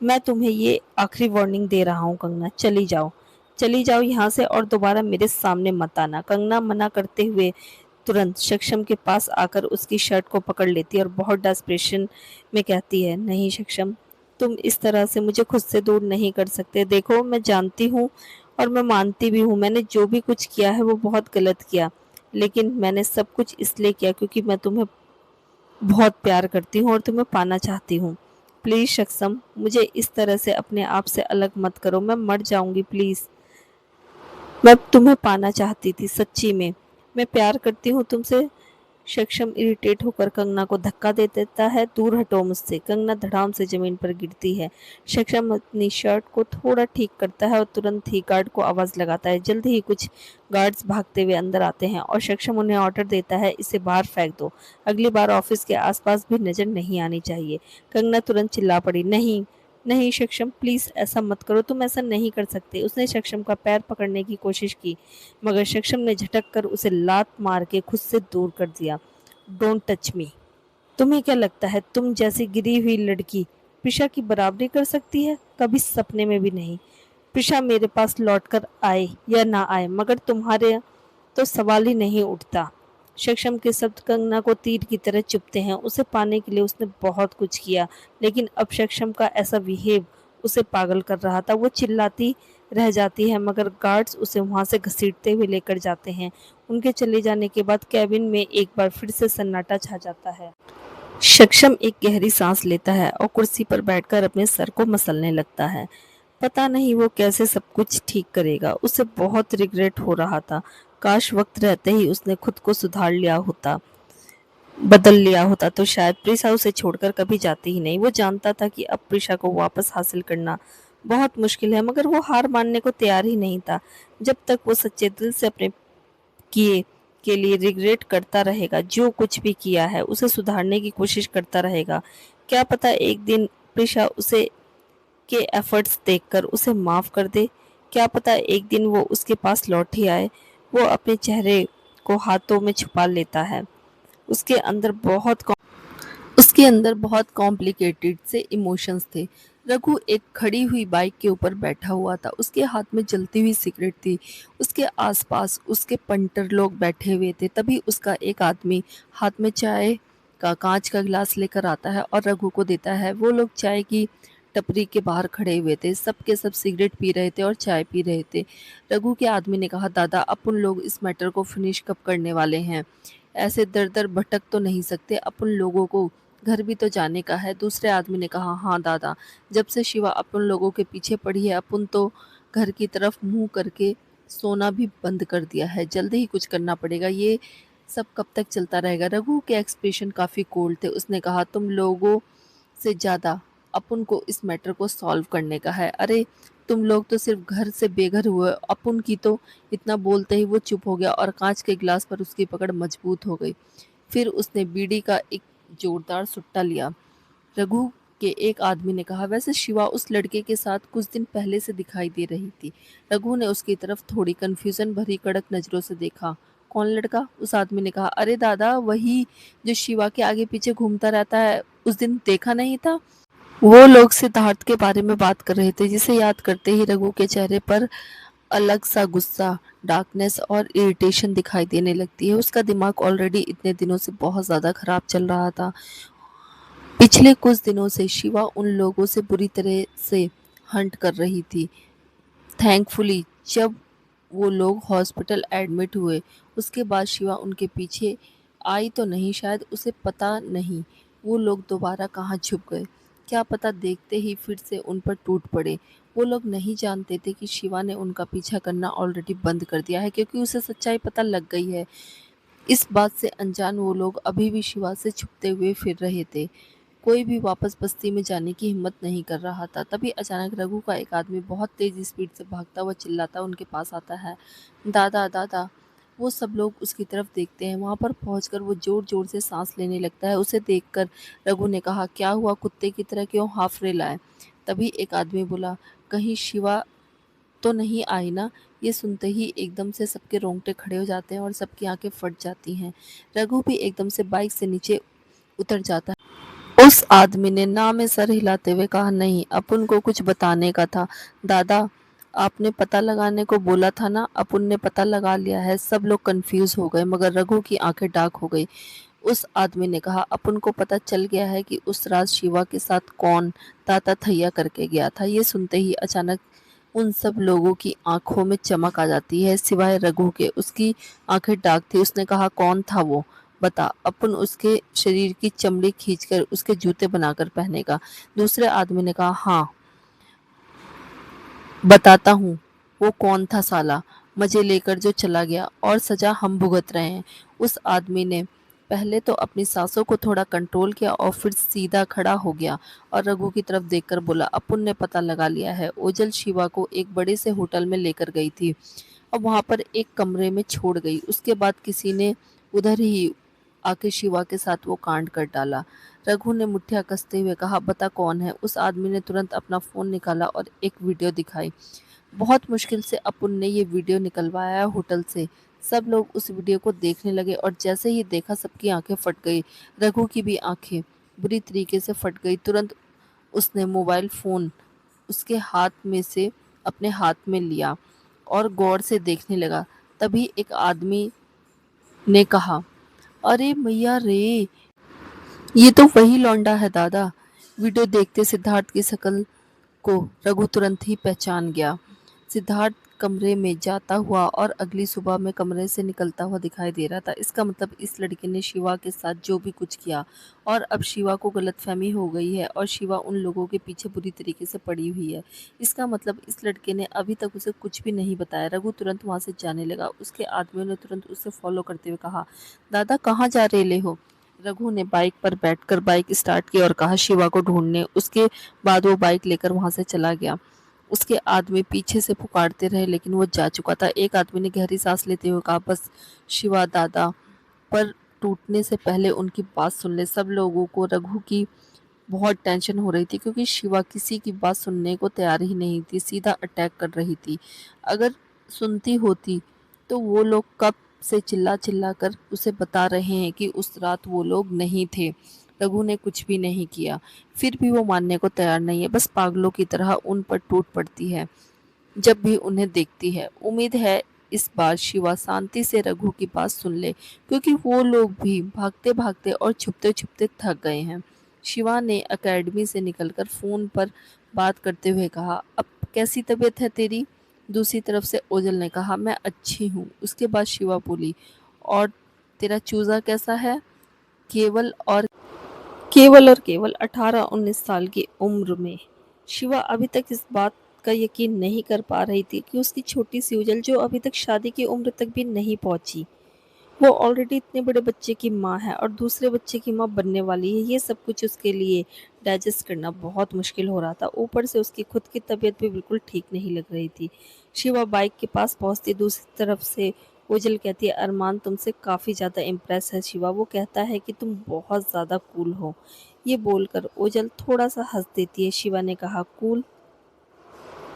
मैं तुम्हें ये आखिरी वार्निंग दे रहा हूँ कंगना, चली जाओ यहाँ से और दोबारा मेरे सामने मत आना। कंगना मना करते हुए तुरंत सक्षम के पास आकर उसकी शर्ट को पकड़ लेती है और बहुत डेस्परेशन में कहती है, नहीं सक्षम, तुम इस तरह से मुझे खुद से दूर नहीं कर सकते। देखो, मैं जानती हूँ और मैं मानती भी हूँ, मैंने जो भी कुछ किया है वो बहुत गलत किया, लेकिन मैंने सब कुछ इसलिए किया क्योंकि मैं तुम्हें बहुत प्यार करती हूँ और तुम्हें पाना चाहती हूँ। प्लीज़ सक्षम, मुझे इस तरह से अपने आप से अलग मत करो, मैं मर जाऊंगी प्लीज़। मैं तुम्हें पाना चाहती थी, सच्ची में। मैं प्यार करती हूँ तुमसे। सक्षम इरिटेट होकर कंगना को धक्का दे देता है, दूर हटो मुझसे। कंगना धड़ाम से जमीन पर गिरती है। सक्षम अपनी शर्ट को थोड़ा ठीक करता है और तुरंत ही गार्ड को आवाज लगाता है। जल्द ही कुछ गार्ड्स भागते हुए अंदर आते हैं और सक्षम उन्हें ऑर्डर देता है, इसे बाहर फेंक दो, अगली बार ऑफिस के आसपास भी नजर नहीं आनी चाहिए। कंगना तुरंत चिल्ला पड़ी, नहीं, नहीं सक्षम, प्लीज ऐसा मत करो, तुम ऐसा नहीं कर सकते। उसने सक्षम का पैर पकड़ने की कोशिश की, मगर सक्षम ने झटक कर उसे लात मार के खुद से दूर कर दिया। Don't touch me. तुम्हें क्या लगता है तुम जैसी गिरी हुई लड़की प्रिशा की बराबरी कर सकती है? कभी सपने में भी नहीं। प्रिशा मेरे पास लौटकर आए या ना आए, मगर तुम्हारे तो सवाल ही नहीं उठता। सक्षम के शब्द कंगना को तीर की तरह चुभते हैं। उसे पाने के लिए उसने बहुत कुछ किया, लेकिन अब सक्षम का ऐसा बिहेव उसे पागल कर रहा था। वो चिल्लाती रह जाती है, मगर गार्ड्स उसे वहां से घसीटते हुए लेकर जाते हैं। उनके चले जाने के बाद कैबिन में एक बार फिर से सन्नाटा छा जाता है। सक्षम एक गहरी सांस लेता है और कुर्सी पर बैठकर अपने सर को मसलने लगता है। पता नहीं वो कैसे सब कुछ ठीक करेगा। उसे बहुत रिग्रेट हो रहा था। काश वक्त रहते ही उसने खुद को सुधार लिया होता, बदल लिया होता, तो शायद प्रिशा उसे छोड़कर कभी जाती ही नहीं। वो जानता था कि अब प्रिशा को वापस हासिल करना बहुत मुश्किल है, मगर वो हार मानने को तैयार ही नहीं था। जब तक वो सच्चे दिल से अपने किए के लिए रिग्रेट करता रहेगा, जो कुछ भी किया है उसे सुधारने की कोशिश करता रहेगा, क्या पता एक दिन प्रिशा उसे के एफर्ट्स देखकर उसे माफ कर दे। क्या पता एक दिन वो उसके पास लौट ही आए। वो अपने चेहरे को हाथों में छुपा लेता है। उसके अंदर बहुत उसके अंदर बहुत कॉम्प्लिकेटेड से इमोशंस थे। रघु एक खड़ी हुई बाइक के ऊपर बैठा हुआ था। उसके हाथ में जलती हुई सिगरेट थी। उसके आसपास उसके पंटर लोग बैठे हुए थे। तभी उसका एक आदमी हाथ में चाय का कांच का गिलास लेकर आता है और रघु को देता है। वो लोग चाय की टपरी के बाहर खड़े हुए थे। सब के सब सिगरेट पी रहे थे और चाय पी रहे थे। रघु के आदमी ने कहा, दादा, अपन लोग इस मैटर को फिनिश कब करने वाले हैं? ऐसे दर दर भटक तो नहीं सकते, अपन लोगों को घर भी तो जाने का है। दूसरे आदमी ने कहा, हाँ दादा, जब से शिवा अपन लोगों के पीछे पड़ी है, अपन तो घर की तरफ मुंह करके सोना भी बंद कर दिया है। जल्दी ही कुछ करना पड़ेगा। ये सब कब तक चलता रहेगा? रघु के एक्सप्रेशन काफी कोल्ड थे। उसने कहा, तुम लोगों से ज्यादा अपन को इस मैटर को सॉल्व करने का है। अरे तुम लोग तो सिर्फ घर से बेघर हुए, अपन की तो। इतना बोलते ही वो चुप हो गया और कांच के गिलास पर उसकी पकड़ मजबूत हो गई। फिर उसने बीड़ी का एक जोरदार सुट्टा लिया। रघु के एक आदमी ने कहा, वैसे शिवा उस लड़के के साथ कुछ दिन पहले से दिखाई दे रही थी। रघु ने उसकी तरफ थोड़ी कंफ्यूजन भरी कड़क नजरों से देखा। कौन लड़का? उस आदमी ने कहा, अरे दादा, वही जो शिवा के आगे पीछे घूमता रहता है। उस दिन देखा नहीं था? वो लोग सिद्धार्थ के बारे में बात कर रहे थे, जिसे याद करते ही रघु के चेहरे पर अलग सा गुस्सा, डार्कनेस और इरिटेशन दिखाई देने लगती है। उसका दिमाग ऑलरेडी इतने दिनों से बहुत ज़्यादा खराब चल रहा था। पिछले कुछ दिनों से शिवा उन लोगों से बुरी तरह से हंट कर रही थी। थैंकफुली जब वो लोग हॉस्पिटल एडमिट हुए, उसके बाद शिवा उनके पीछे आई तो नहीं, शायद उसे पता नहीं वो लोग दोबारा कहाँ छुप गए। क्या पता देखते ही फिर से उन पर टूट पड़े। वो लोग नहीं जानते थे कि शिवा ने उनका पीछा करना ऑलरेडी बंद कर दिया है, क्योंकि उसे सच्चाई पता लग गई है। इस बात से अनजान वो लोग अभी भी शिवा से छुपते हुए फिर रहे थे। कोई भी वापस बस्ती में जाने की हिम्मत नहीं कर रहा था। तभी अचानक रघु का एक आदमी बहुत तेज स्पीड से भागता हुआ चिल्लाता उनके पास आता है, दादा दादा। वो सब लोग उसकी तरफ देखते हैं। वहाँ पर पहुँचकर वो जोर जोर से सांस लेने लगता है। उसे देखकर रघु ने कहा, क्या हुआ, कुत्ते की तरह क्यों हाफ रेला है? तभी एक आदमी बोला, कहीं शिवा तो नहीं आई ना? ये सुनते ही एकदम से सबके रोंगटे खड़े हो जाते हैं और सबकी आंखें फट जाती हैं। रघु भी एकदम से बाइक से नीचे उतर जाता है। उस आदमी ने ना में सर हिलाते हुए कहा, नहीं, अपुन को कुछ बताने का था। दादा, आपने पता लगाने को बोला था ना, अपुन ने पता लगा लिया है। सब लोग कंफ्यूज हो गए मगर रघु की आंखें डार्क हो गई। उस आदमी ने कहा, अपुन को पता चल गया है कि उस रात शिवा के साथ कौन ताता थैया करके गया था। ये सुनते ही अचानक उन सब लोगों की आंखों में चमक आ जाती है, सिवाय रघु के। उसकी आंखें डार्क थी। उसने कहा, कौन था वो? बता। अपन उसके शरीर की चमड़ी खींचकर उसके जूते बनाकर पहनेगा। दूसरे आदमी ने कहा, हाँ, बताता हूँ। वो कौन था साला, मजे लेकर जो चला गया, और सजा हम भुगत रहे हैं। उस आदमी ने पहले तो अपनी सांसों को थोड़ा कंट्रोल किया और फिर सीधा खड़ा हो गया और रघु की तरफ देखकर बोला, अपुन ने पता लगा लिया है। ओजल शिवा को एक बड़े से होटल में लेकर गई थी और वहां पर एक कमरे में छोड़ गई। उसके बाद किसी ने उधर ही आके शिवा के साथ वो कांड कर डाला। रघु ने मुठ्ठियां कसते हुए कहा, बता कौन है? उस आदमी ने तुरंत अपना फोन निकाला और एक वीडियो दिखाई। बहुत मुश्किल से अपुन ने ये वीडियो निकलवाया होटल से। सब लोग उस वीडियो को देखने लगे और जैसे ही देखा सबकी आंखें फट गई। रघु की भी आंखें बुरी तरीके से फट गई। तुरंत उसने मोबाइल फोन उसके हाथ में से अपने हाथ में लिया और गौर से देखने लगा। तभी एक आदमी ने कहा, अरे मैया रे, ये तो वही लौंडा है दादा। वीडियो देखते सिद्धार्थ की शक्ल को रघु तुरंत ही पहचान गया। सिद्धार्थ कमरे में जाता हुआ और अगली सुबह में कमरे से निकलता हुआ दिखाई दे रहा था। इसका मतलब इस लड़के ने शिवा के साथ जो भी कुछ किया और अब शिवा को गलतफहमी हो गई है और शिवा उन लोगों के पीछे बुरी तरीके से पड़ी हुई है। इसका मतलब इस लड़के ने अभी तक उसे कुछ भी नहीं बताया। रघु तुरंत वहां से जाने लगा। उसके आदमियों ने तुरंत उसे फॉलो करते हुए कहा, दादा कहाँ जा रहे हो? रघु ने बाइक पर बैठकर बाइक स्टार्ट की और कहा, शिवा को ढूंढने। उसके बाद वो बाइक लेकर वहां से चला गया। उसके आदमी पीछे से पुकारते रहे लेकिन वो जा चुका था। एक आदमी ने गहरी सांस लेते हुए कहा, बस शिवा दादा, पर टूटने से पहले उनकी बात सुन ले। सब लोगों को रघु की बहुत टेंशन हो रही थी क्योंकि शिवा किसी की बात सुनने को तैयार ही नहीं थी, सीधा अटैक कर रही थी। अगर सुनती होती तो वो लोग कब से चिल्ला चिल्ला कर उसे बता रहे हैं कि उस रात वो लोग नहीं थे, रघु ने कुछ भी नहीं किया। फिर भी वो मानने को तैयार नहीं है, बस पागलों की तरह उन पर टूट पड़ती है जब भी उन्हें देखती है। उम्मीद है इस बार शिवा शांति से रघु की बात सुन ले क्योंकि वो लोग भी भागते भागते और छुपते छुपते थक गए हैं। शिवा ने एकेडमी से निकलकर फोन पर बात करते हुए कहा, अब कैसी तबीयत है तेरी? दूसरी तरफ से ओजल ने कहा, मैं अच्छी हूँ। उसके बाद शिवा बोली, और तेरा चूजा कैसा है? केवल और केवल 18-19 साल की उम्र में शिवा अभी तक इस बात का यकीन नहीं कर पा रही थी कि उसकी छोटी सी उजल, जो अभी तक शादी की उम्र तक भी नहीं पहुंची, वो ऑलरेडी इतने बड़े बच्चे की माँ है और दूसरे बच्चे की माँ बनने वाली है। ये सब कुछ उसके लिए डाइजेस्ट करना बहुत मुश्किल हो रहा था। ऊपर से उसकी खुद की तबीयत भी बिल्कुल ठीक नहीं लग रही थी। शिवा बाइक के पास पहुंचती, दूसरी तरफ से ओजल कहती है, अरमान तुमसे काफ़ी ज़्यादा इम्प्रेस है शिवा। वो कहता है कि तुम बहुत ज़्यादा कूल हो। ये बोलकर ओजल थोड़ा सा हंस देती है। शिवा ने कहा, कूल?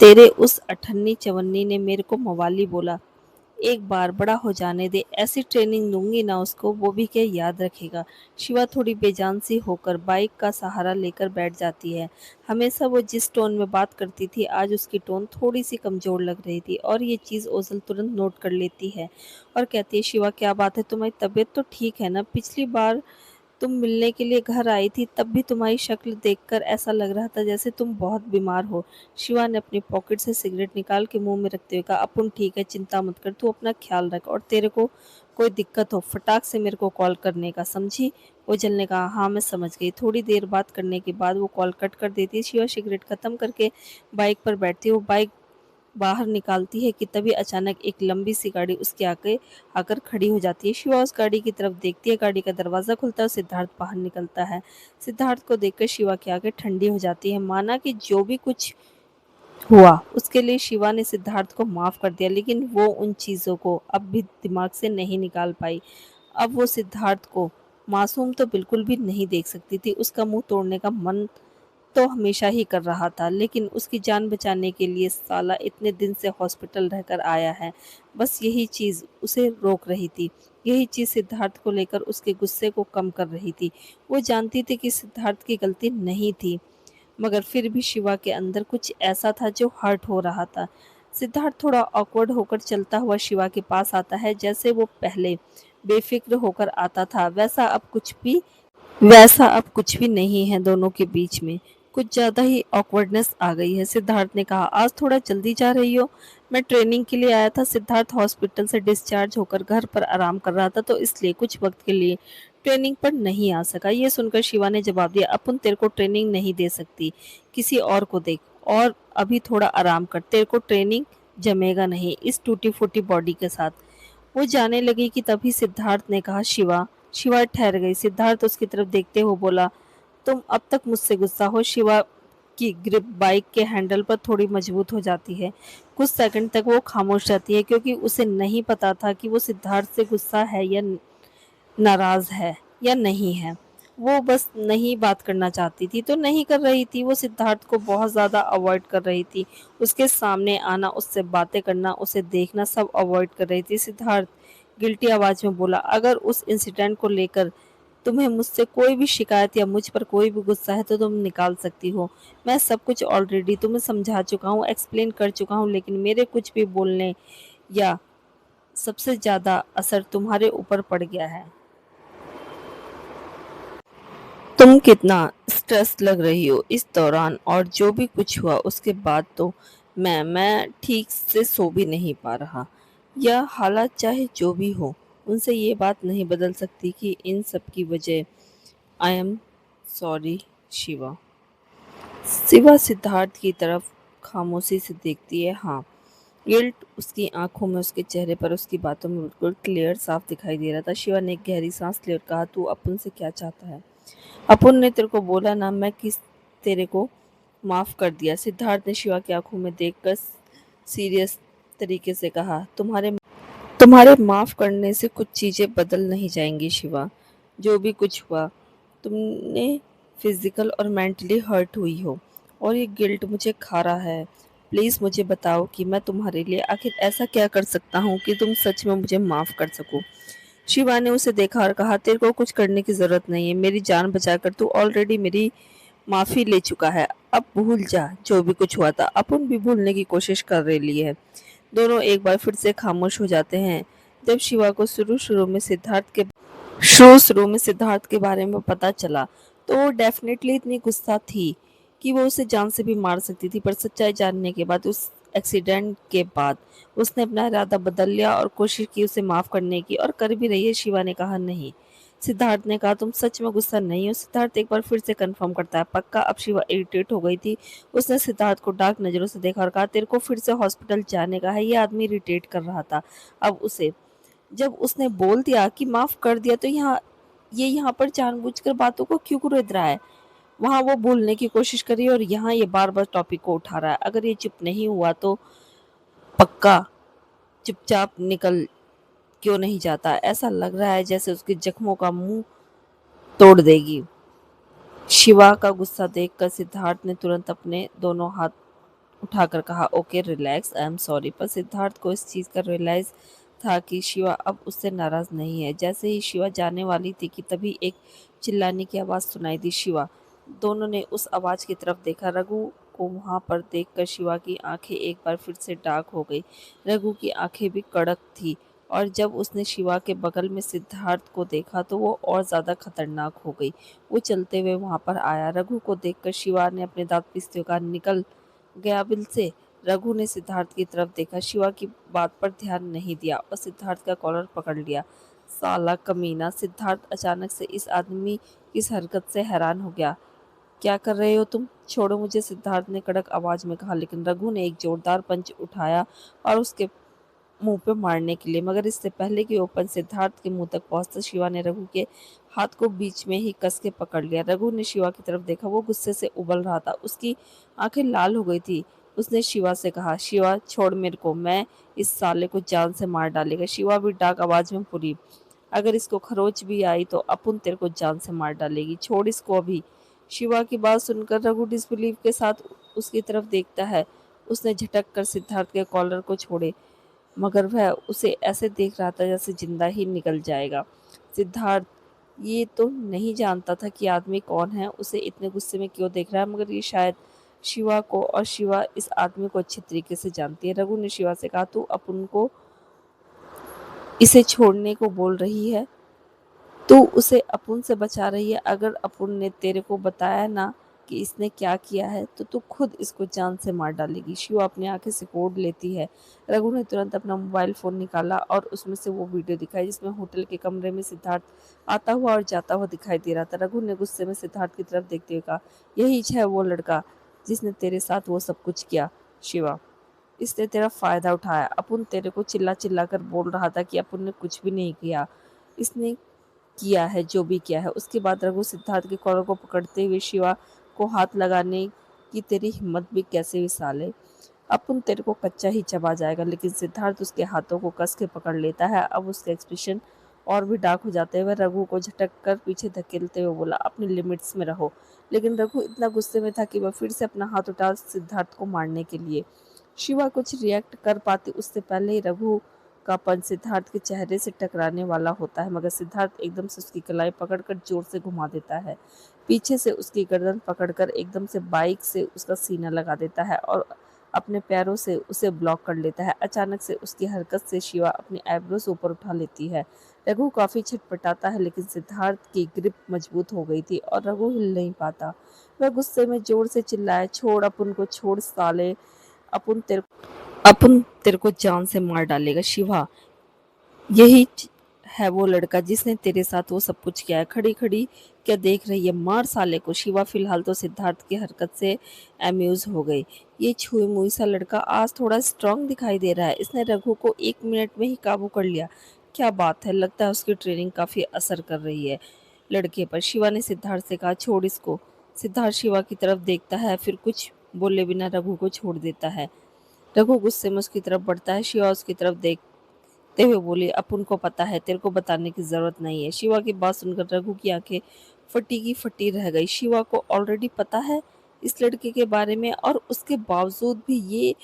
तेरे उस अठन्नी चवन्नी ने मेरे को मवाली बोला। एक बार बड़ा हो जाने दे, ऐसी ट्रेनिंग दूंगी ना उसको, वो भी क्या याद रखेगा। शिवा थोड़ी बेजान सी होकर बाइक का सहारा लेकर बैठ जाती है। हमेशा वो जिस टोन में बात करती थी, आज उसकी टोन थोड़ी सी कमजोर लग रही थी और ये चीज़ ओजल तुरंत नोट कर लेती है और कहती है, शिवा क्या बात है, तुम्हारी तबीयत तो ठीक है ना? पिछली बार तुम मिलने के लिए घर आई थी तब भी तुम्हारी शक्ल देखकर ऐसा लग रहा था जैसे तुम बहुत बीमार हो। शिवा ने अपनी पॉकेट से सिगरेट निकाल के मुंह में रखते हुए कहा, अपुन ठीक है, चिंता मत कर, तू अपना ख्याल रख और तेरे को कोई दिक्कत हो फटाक से मेरे को कॉल करने का, समझी? ओझल ने कहा, हाँ मैं समझ गई। थोड़ी देर बात करने के बाद वो कॉल कट कर देती है। शिवा सिगरेट खत्म करके बाइक पर बैठती है। वो बाइक बाहर निकालती है कि तभी अचानक एक लंबी सी गाड़ी उसके आगे आकर खड़ी हो जाती है। शिवा उस गाड़ी की तरफ देखती है, गाड़ी का दरवाज़ा खुलता है और सिद्धार्थ बाहर निकलता है। सिद्धार्थ को देखकर शिवा की आंखें ठंडी हो जाती है, माना कि जो भी कुछ हुआ उसके लिए शिवा ने सिद्धार्थ को माफ़ कर दिया, लेकिन वो उन चीज़ों को अब भी दिमाग से नहीं निकाल पाई। अब वो सिद्धार्थ को मासूम तो बिल्कुल भी नहीं देख सकती थी, उसका मुँह तोड़ने का मन तो हमेशा ही कर रहा था, लेकिन उसकी जान बचाने के लिए साला इतने दिन से हॉस्पिटल रहकर आया है। बस यही चीज़ उसे रोक रही थी। यही चीज़ सिद्धार्थ को लेकर उसके गुस्से को कम कर रही थी। वो जानती थी कि सिद्धार्थ की गलती नहीं थी, मगर फिर भी शिवा के अंदर कुछ ऐसा था जो हर्ट हो रहा था। सिद्धार्थ थोड़ा ऑकवर्ड होकर चलता हुआ शिवा के पास आता है, जैसे वो पहले बेफ़िक्र होकर आता था, वैसा अब कुछ भी नहीं है दोनों के बीच में। कुछ ज़्यादा ही ऑकवर्डनेस आ गई है। सिद्धार्थ ने कहा, आज थोड़ा जल्दी जा रही हो? मैं ट्रेनिंग के लिए आया था। सिद्धार्थ हॉस्पिटल से डिस्चार्ज होकर घर पर आराम कर रहा था, तो इसलिए कुछ वक्त के लिए ट्रेनिंग पर नहीं आ सका। ये सुनकर शिवा ने जवाब दिया, अपन तेरे को ट्रेनिंग नहीं दे सकती, किसी और को देख और अभी थोड़ा आराम कर, तेरे को ट्रेनिंग जमेगा नहीं इस टूटी फूटी बॉडी के साथ। वो जाने लगी कि तभी सिद्धार्थ ने कहा, शिवा। शिवा ठहर गई। सिद्धार्थ उसकी तरफ देखते हुए बोला, तुम अब तक मुझसे गुस्सा हो? शिवा की ग्रिप बाइक के हैंडल पर थोड़ी मजबूत हो जाती है। कुछ सेकंड तक वो खामोश रहती है, क्योंकि उसे नहीं पता था कि वो सिद्धार्थ से गुस्सा है या नाराज है या नहीं है। वो बस नहीं बात करना चाहती थी तो नहीं कर रही थी। वो सिद्धार्थ को बहुत ज़्यादा अवॉइड कर रही थी। उसके सामने आना, उससे बातें करना, उसे देखना, सब अवॉइड कर रही थी। सिद्धार्थ गिल्टी आवाज़ में बोला, अगर उस इंसिडेंट को लेकर तुम्हें मुझसे कोई भी शिकायत या मुझ पर कोई भी गुस्सा है तो तुम निकाल सकती हो। मैं सब कुछ ऑलरेडी तुम्हें समझा चुका हूँ, एक्सप्लेन कर चुका हूँ, लेकिन मेरे कुछ भी बोलने या सबसे ज़्यादा असर तुम्हारे ऊपर पड़ गया है। तुम कितना स्ट्रेस लग रही हो इस दौरान, और जो भी कुछ हुआ उसके बाद तो मैं ठीक से सो भी नहीं पा रहा। यह हालात चाहे जो भी हो, उनसे ये बात नहीं बदल सकती कि इन सब की वजह I am sorry Shiva. Shiva Siddharth की तरफ खामोशी से देखती है। हाँ, गिल्ट उसकी आंखों में, उसके चेहरे पर, उसकी बातों में बिल्कुल क्लियर साफ दिखाई दे रहा था। शिवा ने एक गहरी सांस लेकर कहा, तू अपन से क्या चाहता है? अपुन ने तेरे को बोला ना, मैं किस तेरे को माफ कर दिया। सिद्धार्थ ने शिवा की आंखों में देखकर सीरियस तरीके से कहा, तुम्हारे माफ करने से कुछ चीजें बदल नहीं जाएंगी शिवा। जो भी कुछ हुआ, तुमने फिजिकल और मेंटली हर्ट हुई हो और ये गिल्ट मुझे खा रहा है। प्लीज मुझे बताओ कि मैं तुम्हारे लिए आखिर ऐसा क्या कर सकता हूँ कि तुम सच में मुझे माफ कर सको। शिवा ने उसे देखा और कहा, तेरे को कुछ करने की जरूरत नहीं है। मेरी जान बचाकर तू ऑलरेडी मेरी माफी ले चुका है। अब भूल जा जो भी कुछ हुआ था। अपन भी भूलने की कोशिश कर रही है। दोनों एक बार फिर से खामोश हो जाते हैं। जब शिवा को शुरू में सिद्धार्थ के बारे में पता चला, तो वो डेफिनेटली इतनी गुस्सा थी कि वो उसे जान से भी मार सकती थी, पर सच्चाई जानने के बाद, उस एक्सीडेंट के बाद, उसने अपना इरादा बदल लिया और कोशिश की उसे माफ करने की, और कर भी रही है। शिवा ने कहा, नहीं। सिद्धार्थ ने कहा, तुम सच में गुस्सा नहीं हो? सिद्धार्थ एक बार फिर से कंफर्म करता है, पक्का? अब शिवा इरिटेट हो गई थी। उसने सिद्धार्थ को डार्क नजरों से देखा और कहा, तेरे को फिर से हॉस्पिटल जाने का है? ये आदमी इरिटेट कर रहा था। अब उसे जब उसने बोल दिया कि माफ कर दिया, तो यहाँ पर जानबूझकर बातों को क्यों कुरेद रहा है? वहां वो भूलने की कोशिश करी और यहाँ ये बार बार टॉपिक को उठा रहा है। अगर ये चुप नहीं हुआ तो पक्का चुपचाप निकल क्यों नहीं जाता? ऐसा लग रहा है जैसे उसके जख्मों का मुंह तोड़ देगी। शिवा का गुस्सा देखकर सिद्धार्थ ने तुरंत अपने दोनों हाथ उठाकर कहा, okay relax, I am sorry. पर सिद्धार्थ को इस चीज़ का रियलाइज था कि शिवा अब उससे नाराज नहीं है। जैसे ही शिवा जाने वाली थी कि तभी एक चिल्लाने की आवाज़ सुनाई दी, शिवा। दोनों ने उस आवाज़ की तरफ देखा। रघु को वहां पर देखकर शिवा की आंखें एक बार फिर से डार्क हो गई। रघु की आंखें भी कड़क थी, और जब उसने शिवा के बगल में सिद्धार्थ को देखा तो वो और ज़्यादा खतरनाक हो गई। वो चलते हुए वहां पर आया। रघु को देखकर शिवा ने अपने दांत पीसते हुए कहा, निकल गया बिल से। रघु ने सिद्धार्थ की तरफ देखा, शिवा की बात पर ध्यान नहीं दिया और सिद्धार्थ का कॉलर पकड़ लिया। साला कमीना! सिद्धार्थ अचानक से इस आदमी की इस हरकत से हैरान हो गया। क्या कर रहे हो तुम? छोड़ो मुझे, सिद्धार्थ ने कड़क आवाज में कहा, लेकिन रघु ने एक जोरदार पंच उठाया और उसके मुंह पे मारने के लिए, मगर इससे पहले कि वो पंच सिद्धार्थ के मुंह तक पहुंचता, शिवा ने रघु के हाथ को बीच में ही कस के पकड़ लिया। रघु ने शिवा की तरफ देखा, वो गुस्से से उबल रहा था, उसकी आंखें लाल हो गई थी। उसने शिवा से कहा, शिवा छोड़ मेरे को, मैं इस साले को जान से मार डालेगा। शिवा भी डाक आवाज में बोली, अगर इसको खरोच भी आई तो अपुन तेरे को जान से मार डालेगी, छोड़ इसको अभी। शिवा की बात सुनकर रघु डिसबिलीव के साथ उसकी तरफ देखता है। उसने झटक कर सिद्धार्थ के कॉलर को छोड़े, मगर वह उसे ऐसे देख रहा था जैसे जिंदा ही निकल जाएगा। सिद्धार्थ ये तो नहीं जानता था कि आदमी कौन है, उसे इतने गुस्से में क्यों देख रहा है, मगर ये शायद शिवा को, और शिवा इस आदमी को अच्छी तरीके से जानती है। रघु ने शिवा से कहा, तू अपुन को इसे छोड़ने को बोल रही है, तू उसे अपुन से बचा रही है। अगर अपुन ने तेरे को बताया ना कि इसने क्या किया है, तो तू खुद इसको जान से मार डालेगी। शिवा अपनी आंखें सिकोड़ लेती है। रघु ने तुरंत अपना मोबाइल फोन निकाला और उसमें से वो वीडियो दिखाई जिसमें होटल के कमरे में सिद्धार्थ आता हुआ और जाता हुआ दिखाई दे रहा था। रघु ने गुस्से में सिद्धार्थ की तरफ देखते हुए कहा, यही है वो लड़का जिसने तेरे साथ वो सब कुछ किया। शिवा, इसने तेरा फायदा उठाया। अपुन तेरे को चिल्ला चिल्ला कर बोल रहा था कि अपुन ने कुछ भी नहीं किया, इसने किया है जो भी किया है। उसके बाद रघु सिद्धार्थ के कॉलर को पकड़ते हुए शिवा को हाथ लगाने की तेरी हिम्मत भी कैसे हुई साले, अपुन तेरे को कच्चा ही चबा जाएगा। लेकिन सिद्धार्थ उसके हाथों को कस के पकड़ लेता है। अब उसका एक्सप्रेशन और भी डार्क हो जाते हुए रघु को झटक कर पीछे धकेलते हुए बोला, अपनी लिमिट्स में रहो। लेकिन रघु इतना गुस्से में था कि वह फिर से अपना हाथ उठा सिद्धार्थ को मारने के लिए। शिवा कुछ रिएक्ट कर पाती उससे पहले ही रघु का पंच सिद्धार्थ के चेहरे से टकराने वाला होता है, मगर सिद्धार्थ एकदम से उसकी कलाई पकड़कर जोर से घुमा देता है। पीछे से उसकी गर्दन पकड़कर एकदम से बाइक से उसका सीना लगा देता है और अपने पैरों से उसे ब्लॉक कर लेता है। अचानक से उसकी हरकत से शिवा अपनी आईब्रोज ऊपर उठा लेती है। रघु काफी छटपटाता है, लेकिन सिद्धार्थ की ग्रिप मजबूत हो गई थी और रघु हिल नहीं पाता। वह गुस्से में जोर से चिल्लाया, छोड़ अपुन को, छोड़ साले, अपुन तेरे अपुन तेरे को जान से मार डालेगा। शिवा, यही है वो लड़का जिसने तेरे साथ वो सब कुछ किया है। खड़ी खड़ी क्या देख रही है, मार साले को। शिवा फिलहाल तो सिद्धार्थ की हरकत से अम्यूज हो गई। ये छुई मुई सा लड़का आज थोड़ा स्ट्रांग दिखाई दे रहा है, इसने रघु को 1 मिनट में ही काबू कर लिया। क्या बात है, लगता है उसकी ट्रेनिंग काफी असर कर रही है लड़के पर। शिवा ने सिद्धार्थ से कहा, छोड़ इसको। सिद्धार्थ शिवा की तरफ देखता है, फिर कुछ बोले बिना रघु को छोड़ देता है। रघु गुस्से में उसकी तरफ बढ़ता है। शिवा उसकी तरफ देखते हुए बोली, अपुन को पता है, तेरे को बताने की जरूरत नहीं है। शिवा की बात सुनकर रघु की आंखें फटी की फटी रह गई। शिवा को ऑलरेडी पता है इस लड़के के बारे में, और उसके बावजूद भी ये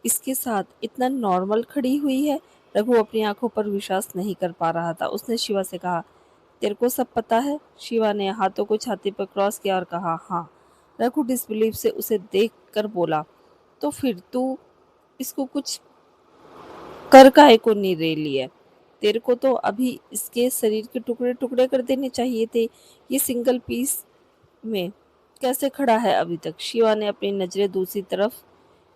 इसके साथ इतना नॉर्मल खड़ी हुई है। रघु अपनी आंखों पर विश्वास नहीं कर पा रहा था। उसने शिवा से कहा, तेरे को सब पता है? शिवा ने हाथों को छाती पर क्रॉस किया और कहा, हाँ। रघु डिसबिलीव से उसे देख कर बोला, तो फिर तू इसको कुछ कर काहे को नहीं रही है? तेरे को तो अभी इसके शरीर के टुकड़े टुकड़े कर देने चाहिए थे। ये सिंगल पीस में कैसे खड़ा है अभी तक? शिवा ने अपनी नजरें दूसरी तरफ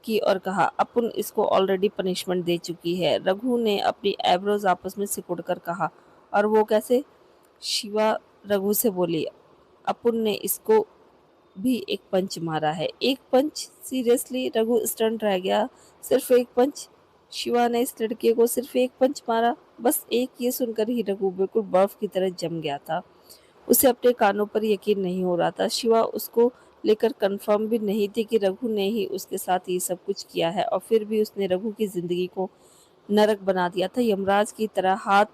की और कहा, अपुन इसको ऑलरेडी पनिशमेंट दे चुकी है। रघु ने अपनी एब्रोज आपस में सिकुड़कर कहा, और वो कैसे? शिवा रघु से बोली, अपुन ने इसको भी एक पंच मारा है। एक पंच? सीरियसली? रघु स्टन रह गया। सिर्फ एक पंच? शिवा ने इस लड़के को सिर्फ एक पंच मारा? बस एक? ये सुनकर ही रघु बिल्कुल बर्फ की तरह जम गया था। उसे अपने कानों पर यकीन नहीं हो रहा था। शिवा उसको लेकर कंफर्म भी नहीं थी कि रघु ने ही उसके साथ ये सब कुछ किया है, और फिर भी उसने रघु की जिंदगी को नरक बना दिया था। यमराज की तरह हाथ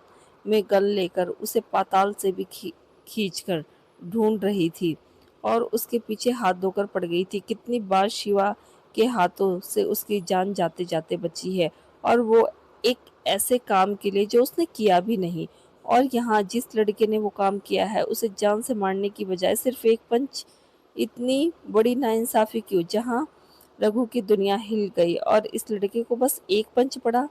में गन लेकर उसे पाताल से भी खींच कर ढूंढ रही थी और उसके पीछे हाथ धोकर पड़ गई थी। कितनी बार शिवा के हाथों से उसकी जान जाते जाते बची है, और वो एक ऐसे काम के लिए जो उसने किया भी नहीं। और यहाँ जिस लड़के ने वो काम किया है, उसे जान से मारने की बजाय सिर्फ एक पंच। इतनी बड़ी नाइंसाफी क्यों? जहाँ रघु की दुनिया हिल गई और इस लड़के को बस एक पंच पड़ा।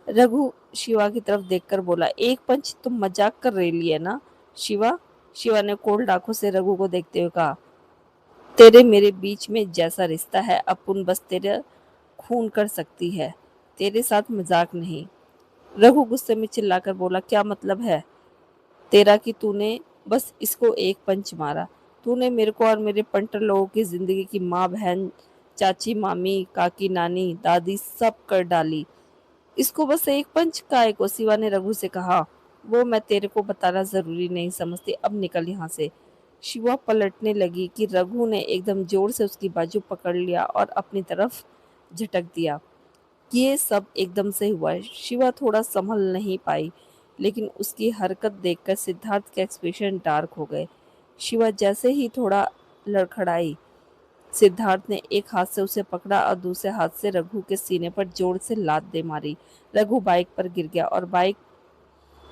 रघु शिवा की तरफ देखकर बोला, एक पंच? तुम मजाक कर रही है ना शिवा? शिवा ने कोल्ड आंखों से रघु को देखते हुए कहा, तेरे मेरे बीच में जैसा रिश्ता है, अपुन बस तेरा खून कर सकती है, तेरे साथ मजाक नहीं। रघु गुस्से में चिल्लाकर बोला, क्या मतलब है तेरा कि तूने बस इसको एक पंच मारा? तूने मेरे को और मेरे पंटर लोगों की जिंदगी की माँ बहन चाची मामी काकी नानी दादी सब कर डाली। इसको बस एक पंच काय को, शिवा ने रघु से कहा। वो मैं तेरे को बताना जरूरी नहीं समझती, अब निकल यहाँ से। शिवा पलटने लगी कि रघु ने एकदम जोर से उसकी बाजू पकड़ लिया और अपनी तरफ झटक दिया। ये सब एकदम से हुआ। शिवा थोड़ा संभल नहीं पाई, लेकिन उसकी हरकत देखकर सिद्धार्थ के एक्सप्रेशन डार्क हो गए। शिवा जैसे ही थोड़ा लड़खड़ाई, सिद्धार्थ ने एक हाथ से उसे पकड़ा और दूसरे हाथ से रघु के सीने पर जोर से लात दे मारी। रघु बाइक पर गिर गया और बाइक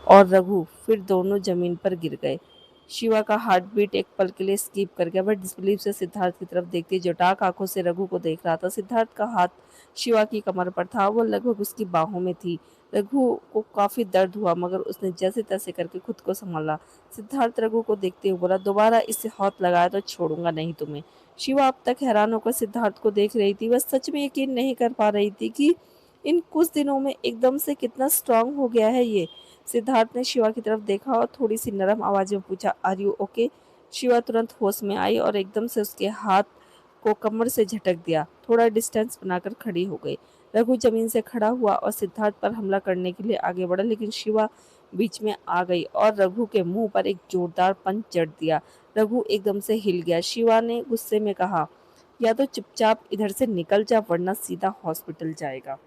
और रघु फिर दोनों जमीन पर गिर गए। शिवा का हार्ट बीट एक पल के लिए स्किप कर गया। वह डिसबिलीव से सिद्धार्थ की तरफ देखती जो टाक आंखों से रघु को देख रहा था। सिद्धार्थ का हाथ शिवा की कमर पर था, वो लगभग उसकी बाहों में थी। रघु को काफी दर्द हुआ, मगर उसने जैसे तैसे करके खुद को संभाला। सिद्धार्थ रघु को देखते हुए बोला, दोबारा इससे हाथ लगाया तो छोड़ूंगा नहीं तुम्हें। शिवा अब तक हैरान होकर सिद्धार्थ को देख रही थी। वह सच में यकीन नहीं कर पा रही थी कि इन कुछ दिनों में एकदम से कितना स्ट्रांग हो गया है ये। सिद्धार्थ ने शिवा की तरफ देखा और थोड़ी सी नरम आवाज में पूछा, आर यू ओके? शिवा तुरंत होश में आई और एकदम से उसके हाथ को कमर से झटक दिया। थोड़ा डिस्टेंस बनाकर खड़ी हो गई। रघु जमीन से खड़ा हुआ और सिद्धार्थ पर हमला करने के लिए आगे बढ़ा, लेकिन शिवा बीच में आ गई और रघु के मुंह पर एक जोरदार पंच जड़ दिया। रघु एकदम से हिल गया। शिवा ने गुस्से में कहा, या तो चुपचाप इधर से निकल जा वरना सीधा हॉस्पिटल जाएगा।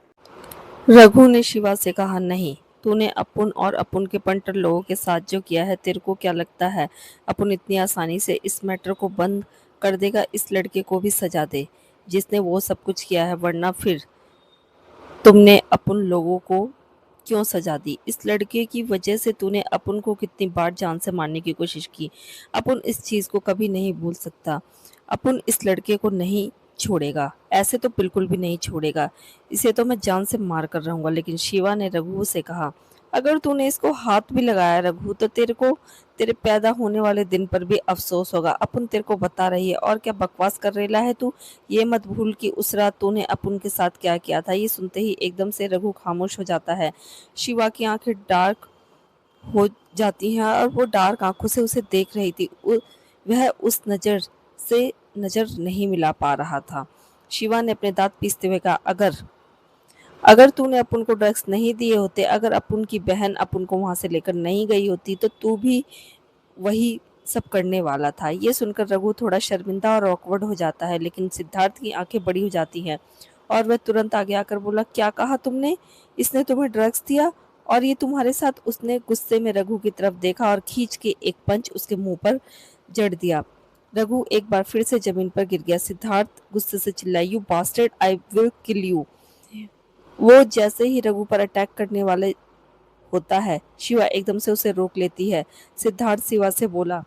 रघु ने शिवा से कहा, नहीं, तूने अपुन और अपुन के पंटर लोगों के साथ जो किया है, तेरे को क्या लगता है अपुन इतनी आसानी से इस मैटर को बंद कर देगा? इस लड़के को भी सजा दे जिसने वो सब कुछ किया है, वरना फिर तुमने अपुन लोगों को क्यों सजा दी? इस लड़के की वजह से तूने अपुन को कितनी बार जान से मारने की कोशिश की। अपुन इस चीज को कभी नहीं भूल सकता। अपुन इस लड़के को नहीं छोड़ेगा, ऐसे तो बिल्कुल भी नहीं छोड़ेगा। इसे तो मैं जान से मार कर रहूंगा। लेकिन शिवा ने रघु से कहा, अगर तूने इसको हाथ भी लगाया रघु, तो तेरे को तेरे पैदा होने वाले दिन पर भी अफसोस होगा। अपुन तेरे को बता रही है, और क्या बकवास कर रेला है तू? ये मत भूल कि उस रात तूने अपुन के साथ क्या किया था। ये सुनते ही एकदम से रघु खामोश हो जाता है। शिवा की आंखें डार्क हो जाती हैं और वो डार्क आंखों से उसे देख रही थी। वह उस नजर से नजर नहीं मिला पा रहा था। शिवा ने अपने दांत पीसते हुए कहा, अगर अगर तूने अपुन को ड्रग्स नहीं दिए होते, अगर अपुन की बहन अपुन को वहां से लेकर नहीं गई होती, तो तू भी वही सब करने वाला था। ये सुनकर रघु थोड़ा शर्मिंदा और ऑकवर्ड हो जाता है, लेकिन सिद्धार्थ की आंखें बड़ी हो जाती हैं और वह तुरंत आगे आकर बोला, क्या कहा तुमने? इसने तुम्हें ड्रग्स दिया और ये तुम्हारे साथ? उसने गुस्से में रघु की तरफ देखा और खींच के एक पंच उसके मुंह पर जड़ दिया। रघु एक बार फिर से जमीन पर गिर गया। सिद्धार्थ गुस्से से चिल्लाई, you bastard, I will kill you. वो जैसे ही रघु पर अटैक करने वाले होता है, शिवा एकदम से उसे रोक लेती है। सिद्धार्थ शिवा से बोला,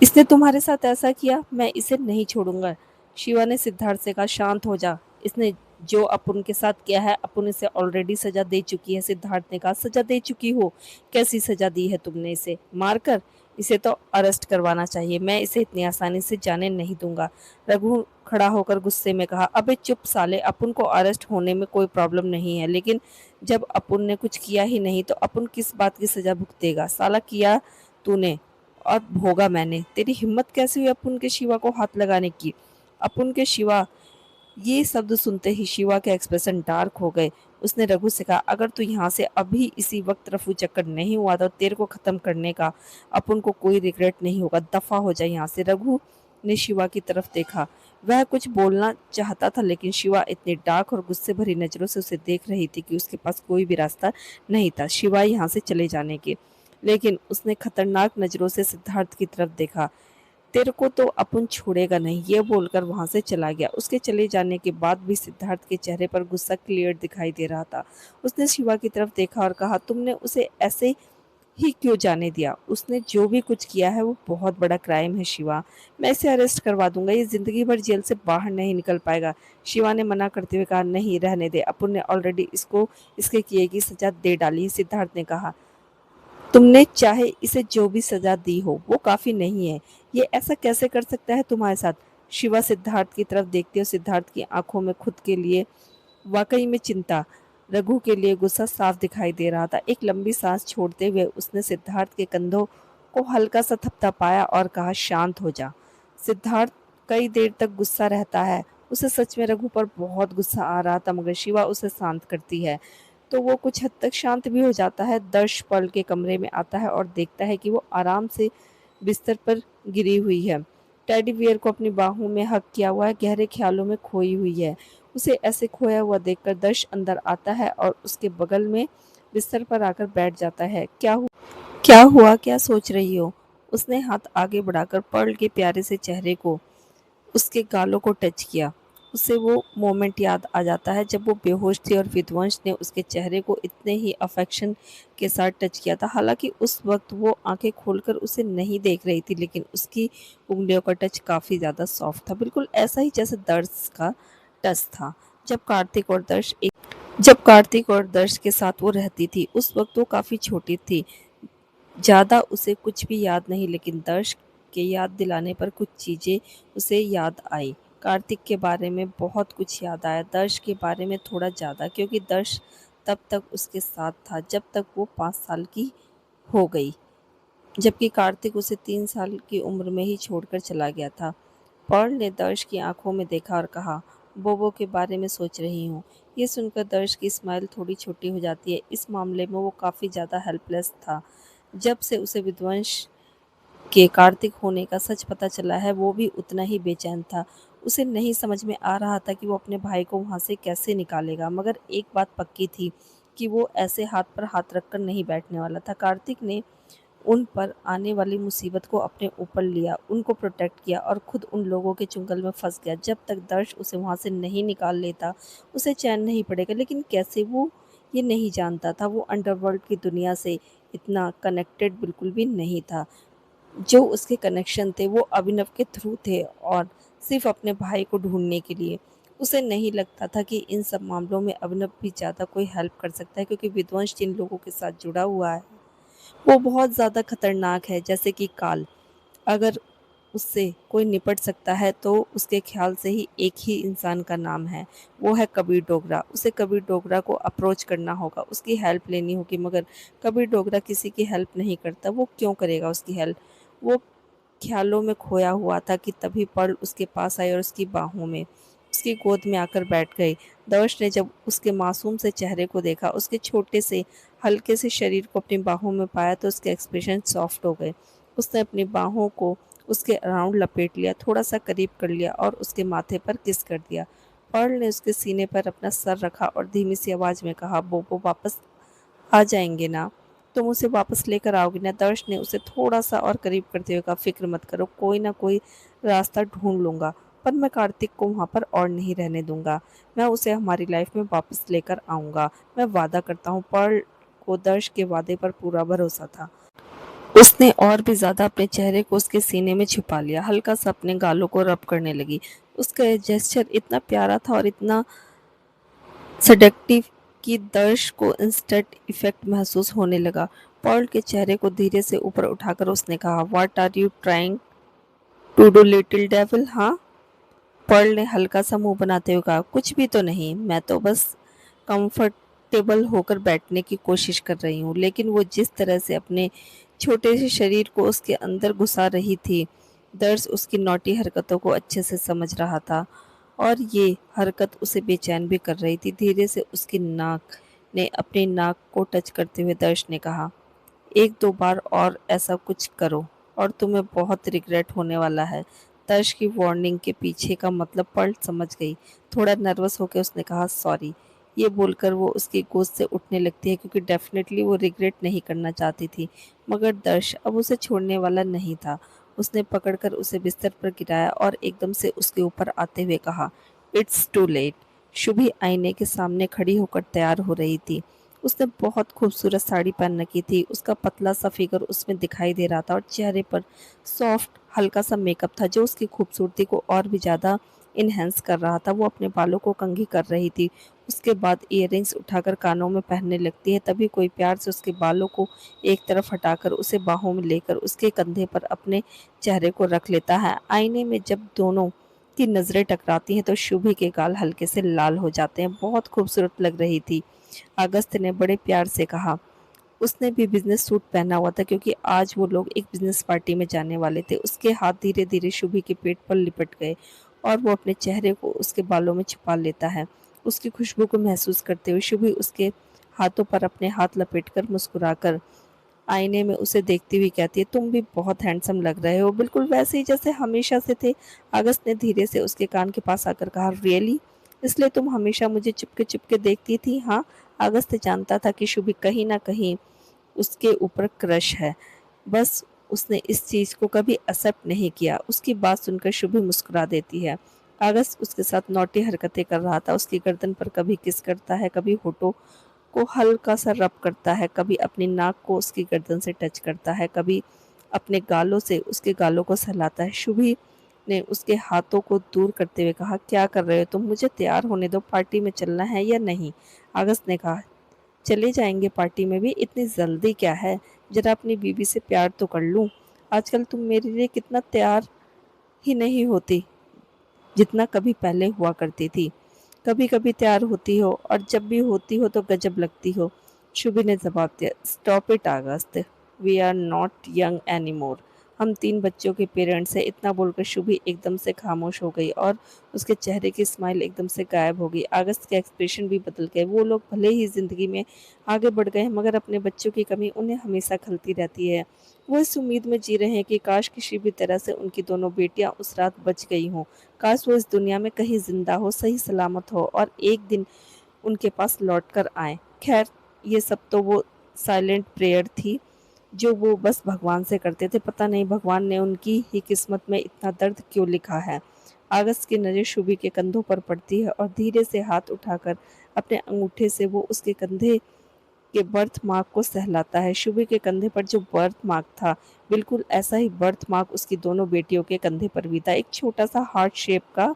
इसने तुम्हारे साथ ऐसा किया, मैं इसे नहीं छोड़ूंगा। शिवा ने सिद्धार्थ से कहा, शांत हो जा। इसने जो अपुन के साथ किया है, अपुन इसे ऑलरेडी सजा दे चुकी है। सिद्धार्थ ने कहा, सजा दे चुकी हो? कैसी सजा दी है तुमने इसे? मारकर? इसे तो अरेस्ट करवाना चाहिए। मैं इसे इतनी आसानी से जाने नहीं दूंगा। रघु खड़ा होकर गुस्से में कहा, अबे चुप साले, अपुन को अरेस्ट होने में कोई प्रॉब्लम नहीं है, लेकिन जब अपुन ने कुछ किया ही नहीं तो अपुन किस बात की सजा भुगतेगा? साला किया तूने और भोगा मैंने। तेरी हिम्मत कैसे हुई अपुन के शिवा को हाथ लगाने की? अपुन के शिवा? ये शब्द सुनते ही शिवा के एक्सप्रेशन डार्क हो गए। उसने रघु से कहा, अगर तू यहाँ से अभी इसी वक्त रफू चक्कर नहीं हुआ तो तेरे को खत्म करने का अपुन को कोई रिग्रेट नहीं होगा। दफा हो जाए यहाँ से। रघु ने शिवा की तरफ देखा। वह कुछ बोलना चाहता था, लेकिन शिवा इतनी डार्क और गुस्से भरी नजरों से उसे देख रही थी कि उसके पास कोई भी रास्ता नहीं था शिवा यहाँ से चले जाने के। लेकिन उसने खतरनाक नजरों से सिद्धार्थ की तरफ देखा। तेरे को तो अपुन छोड़ेगा नहीं, ये बोलकर वहां से चला गया। उसके चले जाने के बाद भी सिद्धार्थ के चेहरे पर गुस्सा क्लियर दिखाई दे रहा था। उसने शिवा की तरफ देखा और कहा, तुमने उसे ऐसे ही क्यों जाने दिया? उसने जो भी कुछ किया है वो बहुत बड़ा क्राइम है शिवा। मैं इसे अरेस्ट करवा दूंगा, ये जिंदगी भर जेल से बाहर नहीं निकल पाएगा। शिवा ने मना करते हुए कहा, नहीं, रहने दे, अपुन ने ऑलरेडी इसको इसके किए की सजा दे डाली है। सिद्धार्थ ने कहा, तुमने चाहे इसे जो भी सजा दी हो वो काफी नहीं है। ये ऐसा कैसे कर सकता है तुम्हारे साथ? शिवा सिद्धार्थ की तरफ देखती और सिद्धार्थ की आंखों में खुद के लिए वाकई में चिंता, रघु के लिए गुस्सा साफ दिखाई दे रहा था। एक लंबी सांस छोड़ते हुए उसने सिद्धार्थ के कंधों को हल्का सा थपथपाया और कहा, शांत हो जा। सिद्धार्थ कई देर तक गुस्सा रहता है। उसे सच में रघु पर बहुत गुस्सा आ रहा था, मगर शिवा उसे शांत करती है तो वो कुछ हद तक शांत भी हो जाता है। दर्श पर्ल के कमरे में आता है और देखता है कि वो आराम से बिस्तर पर गिरी हुई है। टेडी बियर को अपनी बाहों में हक किया हुआ है, गहरे ख्यालों में खोई हुई है। उसे ऐसे खोया हुआ देखकर दर्श अंदर आता है और उसके बगल में बिस्तर पर आकर बैठ जाता है। क्या हुआ, क्या सोच रही हो? उसने हाथ आगे बढ़ाकर पर्ल के प्यारे से चेहरे को, उसके गालों को टच किया। उसे वो मोमेंट याद आ जाता है जब वो बेहोश थी और विध्वंस ने उसके चेहरे को इतने ही अफेक्शन के साथ टच किया था। हालांकि उस वक्त वो आंखें खोलकर उसे नहीं देख रही थी, लेकिन उसकी उंगलियों का टच काफ़ी ज़्यादा सॉफ्ट था, बिल्कुल ऐसा ही जैसे दर्श का टच था। जब कार्तिक और दर्श एक जब कार्तिक और दर्श के साथ वो रहती थी, उस वक्त वो काफ़ी छोटी थी। ज़्यादा उसे कुछ भी याद नहीं, लेकिन दर्श के याद दिलाने पर कुछ चीज़ें उसे याद आई। कार्तिक के बारे में बहुत कुछ याद आया, दर्श के बारे में थोड़ा ज़्यादा, क्योंकि दर्श तब तक उसके साथ था जब तक वो 5 साल की हो गई, जबकि कार्तिक उसे 3 साल की उम्र में ही छोड़कर चला गया था। पर्ल ने दर्श की आंखों में देखा और कहा, बोबो के बारे में सोच रही हूँ। ये सुनकर दर्श की स्माइल थोड़ी छोटी हो जाती है। इस मामले में वो काफ़ी ज़्यादा हेल्पलेस था। जब से उसे विध्वंस के कार्तिक होने का सच पता चला है, वो भी उतना ही बेचैन था। उसे नहीं समझ में आ रहा था कि वो अपने भाई को वहाँ से कैसे निकालेगा, मगर एक बात पक्की थी कि वो ऐसे हाथ पर हाथ रखकर नहीं बैठने वाला था। कार्तिक ने उन पर आने वाली मुसीबत को अपने ऊपर लिया, उनको प्रोटेक्ट किया और खुद उन लोगों के चुंगल में फंस गया। जब तक दर्श उसे वहाँ से नहीं निकाल लेता, उसे चैन नहीं पड़ेगा। लेकिन कैसे, वो ये नहीं जानता था। वो अंडरवर्ल्ड की दुनिया से इतना कनेक्टेड बिल्कुल भी नहीं था। जो उसके कनेक्शन थे वो अभिनव के थ्रू थे और सिर्फ अपने भाई को ढूंढने के लिए। उसे नहीं लगता था कि इन सब मामलों में अभिनव भी ज़्यादा कोई हेल्प कर सकता है, क्योंकि विध्वंस जिन लोगों के साथ जुड़ा हुआ है वो बहुत ज़्यादा खतरनाक है, जैसे कि काल। अगर उससे कोई निपट सकता है तो उसके ख्याल से ही एक ही इंसान का नाम है, वो है कबीर डोगरा। उसे कबीर डोगरा को अप्रोच करना होगा, उसकी हेल्प लेनी होगी, मगर कबीर डोगरा किसी की हेल्प नहीं करता। वो क्यों करेगा उसकी हेल्प? वो ख्यालों में खोया हुआ था कि तभी पर्ल उसके पास आई और उसकी बाहों में, उसकी गोद में आकर बैठ गई। दर्श ने जब उसके मासूम से चेहरे को देखा, उसके छोटे से हल्के से शरीर को अपनी बाहों में पाया, तो उसके एक्सप्रेशन सॉफ्ट हो गए। उसने अपनी बाहों को उसके अराउंड लपेट लिया, थोड़ा सा करीब कर लिया और उसके माथे पर किस कर दिया। पर्ल ने उसके सीने पर अपना सर रखा और धीमी सी आवाज़ में कहा, बोबो वापस आ जाएंगे ना? तुम उसे वापस लेकर आओगे ना? दर्श ने उसे थोड़ा सा और करीब करते हुए कहा, फिक्र मत करो, कोई ना कोई रास्ता ढूंढ लूंगा, पर मैं कार्तिक को वहाँ पर और नहीं रहने दूंगा। मैं उसे हमारी लाइफ में वापस लेकर आऊंगा, मैं वादा करता हूँ। पर्ल को दर्श के वादे पर पूरा भरोसा था। उसने और भी ज्यादा अपने चेहरे को उसके सीने में छिपा लिया, हल्का सा अपने गालों को रब करने लगी। उसका ये जेस्चर इतना प्यारा था और इतना सेडक्टिव कि दर्श को इंस्टेंट इफेक्ट महसूस होने लगा। पॉल के चेहरे को धीरे से ऊपर उठाकर उसने कहा, what are you trying to do little devil? हाँ? पर्ल ने हल्का सा मुंह बनाते हुए कहा, कुछ भी तो नहीं, मैं तो बस कंफर्टेबल होकर बैठने की कोशिश कर रही हूँ। लेकिन वो जिस तरह से अपने छोटे से शरीर को उसके अंदर घुसा रही थी, दर्श उसकी नौटी हरकतों को अच्छे से समझ रहा था और ये हरकत उसे बेचैन भी कर रही थी। धीरे से उसकी नाक ने अपनी नाक को टच करते हुए दर्श ने कहा, एक दो बार और ऐसा कुछ करो और तुम्हें बहुत रिग्रेट होने वाला है। दर्श की वार्निंग के पीछे का मतलब पर्ल समझ गई। थोड़ा नर्वस होकर उसने कहा, सॉरी। ये बोलकर वो उसकी गोद से उठने लगती है, क्योंकि डेफिनेटली वो रिग्रेट नहीं करना चाहती थी। मगर दर्श अब उसे छोड़ने वाला नहीं था। उसने पकड़कर उसे बिस्तर पर गिराया और एकदम से उसके ऊपर आते हुए कहा, इट्स टू लेट। शुभी आईने के सामने खड़ी होकर तैयार हो रही थी। उसने बहुत खूबसूरत साड़ी पहन रखी थी, उसका पतला सा फिगर उसमें दिखाई दे रहा था और चेहरे पर सॉफ्ट हल्का सा मेकअप था जो उसकी खूबसूरती को और भी ज़्यादा इन्हेंस कर रहा था। वो अपने बालों को कंघी कर रही थी, उसके बाद इयररिंग्स उठाकर कानों में पहनने लगती है। तभी कोई प्यार से उसके बालों को एक तरफ हटाकर उसे बाहों में लेकर उसके कंधे पर अपने चेहरे को रख लेता है। आईने में जब दोनों की नज़रें टकराती हैं तो शुभी के गाल हल्के से लाल हो जाते हैं। बहुत खूबसूरत लग रही थी। अगस्त ने बड़े प्यार से कहा, उसने भी बिजनेस सूट पहना हुआ था क्योंकि आज वो लोग एक बिजनेस पार्टी में जाने वाले थे। उसके हाथ धीरे धीरे शुभी के पेट पर लिपट गए और वो अपने चेहरे को उसके बालों में छिपा लेता है। उसकी खुशबू को महसूस करते हुए शुभी उसके हाथों पर अपने हाथ लपेटकर मुस्कुराकर आईने में उसे देखती हुई कहती है, तुम भी बहुत हैंडसम लग रहे हो, बिल्कुल वैसे ही जैसे हमेशा से थे। अगस्त ने धीरे से उसके कान के पास आकर कहा, रियली? इसलिए तुम हमेशा मुझे चुपके चुपके देखती थी? हाँ। अगस्त जानता था कि शुभी कहीं ना कहीं उसके ऊपर क्रश है, बस उसने इस चीज को कभी एक्सेप्ट नहीं किया। उसकी बात सुनकर शुभी मुस्कुरा देती है। अगस्त उसके साथ नौटी हरकतें कर रहा था। उसकी गर्दन पर कभी किस करता है, कभी होठों को हल्का सा रब करता है, कभी अपनी नाक को उसकी गर्दन से टच करता है, कभी अपने गालों से उसके गालों को सहलाता है। शुभी ने उसके हाथों को दूर करते हुए कहा, क्या कर रहे हो तुम? मुझे तैयार होने दो, पार्टी में चलना है या नहीं? अगस्त ने कहा, चले जाएंगे, पार्टी में भी इतनी जल्दी क्या है? जरा अपनी बीवी से प्यार तो कर लूं। आजकल तुम मेरे लिए कितना तैयार ही नहीं होती जितना कभी पहले हुआ करती थी। कभी कभी तैयार होती हो और जब भी होती हो तो गजब लगती हो। शुभी ने जवाब दिया, stop it August, we are not young any more. हम 3 बच्चों के पेरेंट्स हैं। इतना बोलकर शुभी एकदम से खामोश हो गई और उसके चेहरे की स्माइल एकदम से गायब हो गई। अगस्त के एक्सप्रेशन भी बदल गए। वो लोग भले ही जिंदगी में आगे बढ़ गए हैं, मगर अपने बच्चों की कमी उन्हें हमेशा खलती रहती है। वो इस उम्मीद में जी रहे हैं कि काश किसी भी तरह से उनकी दोनों बेटियां उस रात बच गई हों। काश वो इस दुनिया में कहीं जिंदा हो, सही सलामत हो और एक दिन उनके पास लौट कर आए। खैर, ये सब तो वो साइलेंट प्रेयर थी जो वो बस भगवान से करते थे। पता नहीं भगवान ने उनकी ही किस्मत में इतना दर्द क्यों लिखा है। अगस्त की नज़र शुभी के कंधों पर पड़ती है और धीरे से हाथ उठाकर अपने अंगूठे से वो उसके कंधे के बर्थ मार्क को सहलाता है। शुभी के कंधे पर जो बर्थ मार्क था, बिल्कुल ऐसा ही बर्थ मार्क उसकी दोनों बेटियों के कंधे पर भी था। एक छोटा सा हार्ट शेप का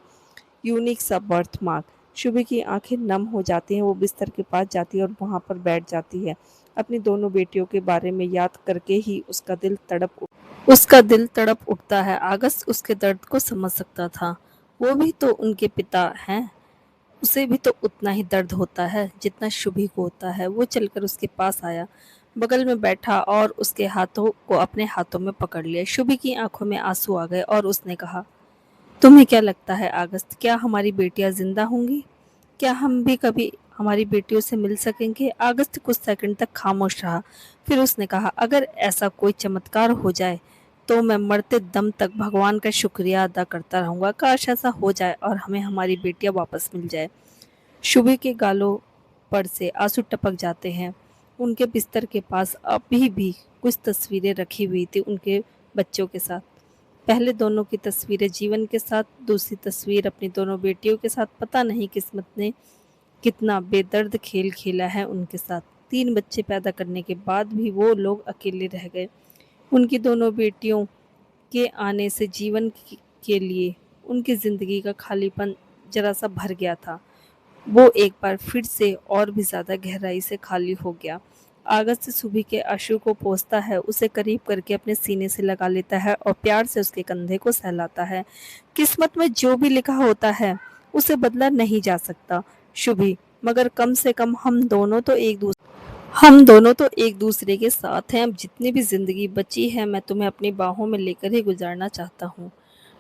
यूनिक सा बर्थ मार्क। शुभी की आंखें नम हो जाती हैं। वो बिस्तर के पास जाती है और वहां पर बैठ जाती है। अपनी दोनों बेटियों के बारे में याद करके ही उसका दिल तड़प उठता है। अगस्त उसके दर्द को समझ सकता था। वो भी तो उनके पिता हैं। उसे भी तो उतना ही दर्द होता है जितना शुभी को होता है। वो चलकर उसके पास आया, बगल में बैठा और उसके हाथों को अपने हाथों में पकड़ लिया। शुभी की आंखों में आंसू आ गए और उसने कहा, तुम्हें क्या लगता है अगस्त, क्या हमारी बेटियां जिंदा होंगी? क्या हम भी कभी हमारी बेटियों से मिल सकेंगे? अगस्त कुछ सेकंड तक खामोश रहा। फिर उसने कहा, अगर ऐसा कोई चमत्कार हो जाए तो मैं मरते दम तक भगवान का शुक्रिया अदा करता रहूंगा। काश ऐसा हो जाए और हमें हमारी बेटियां वापस मिल जाए। शुभी के गालों पर से आंसू टपक जाते हैं। उनके बिस्तर के पास अभी भी कुछ तस्वीरें रखी हुई थी उनके बच्चों के साथ। पहले दोनों की तस्वीरें जीवन के साथ, दूसरी तस्वीर अपनी दोनों बेटियों के साथ। पता नहीं किस्मत ने कितना बेदर्द खेल खेला है उनके साथ। 3 बच्चे पैदा करने के बाद भी वो लोग अकेले रह गए। उनकी दोनों बेटियों के आने से के लिए उनकी जिंदगी का खालीपन जरा सा भर गया था। वो एक बार फिर से और भी ज्यादा गहराई से खाली हो गया। अगस्त सुबह के आंसू को पोंछता है, उसे करीब करके अपने सीने से लगा लेता है और प्यार से उसके कंधे को सहलाता है। किस्मत में जो भी लिखा होता है उसे बदला नहीं जा सकता शुभी, मगर कम से कम हम दोनों तो एक दूसरे के साथ हैं। अब जितनी भी जिंदगी बची है मैं तुम्हें अपनी बाहों में लेकर ही गुजारना चाहता हूँ।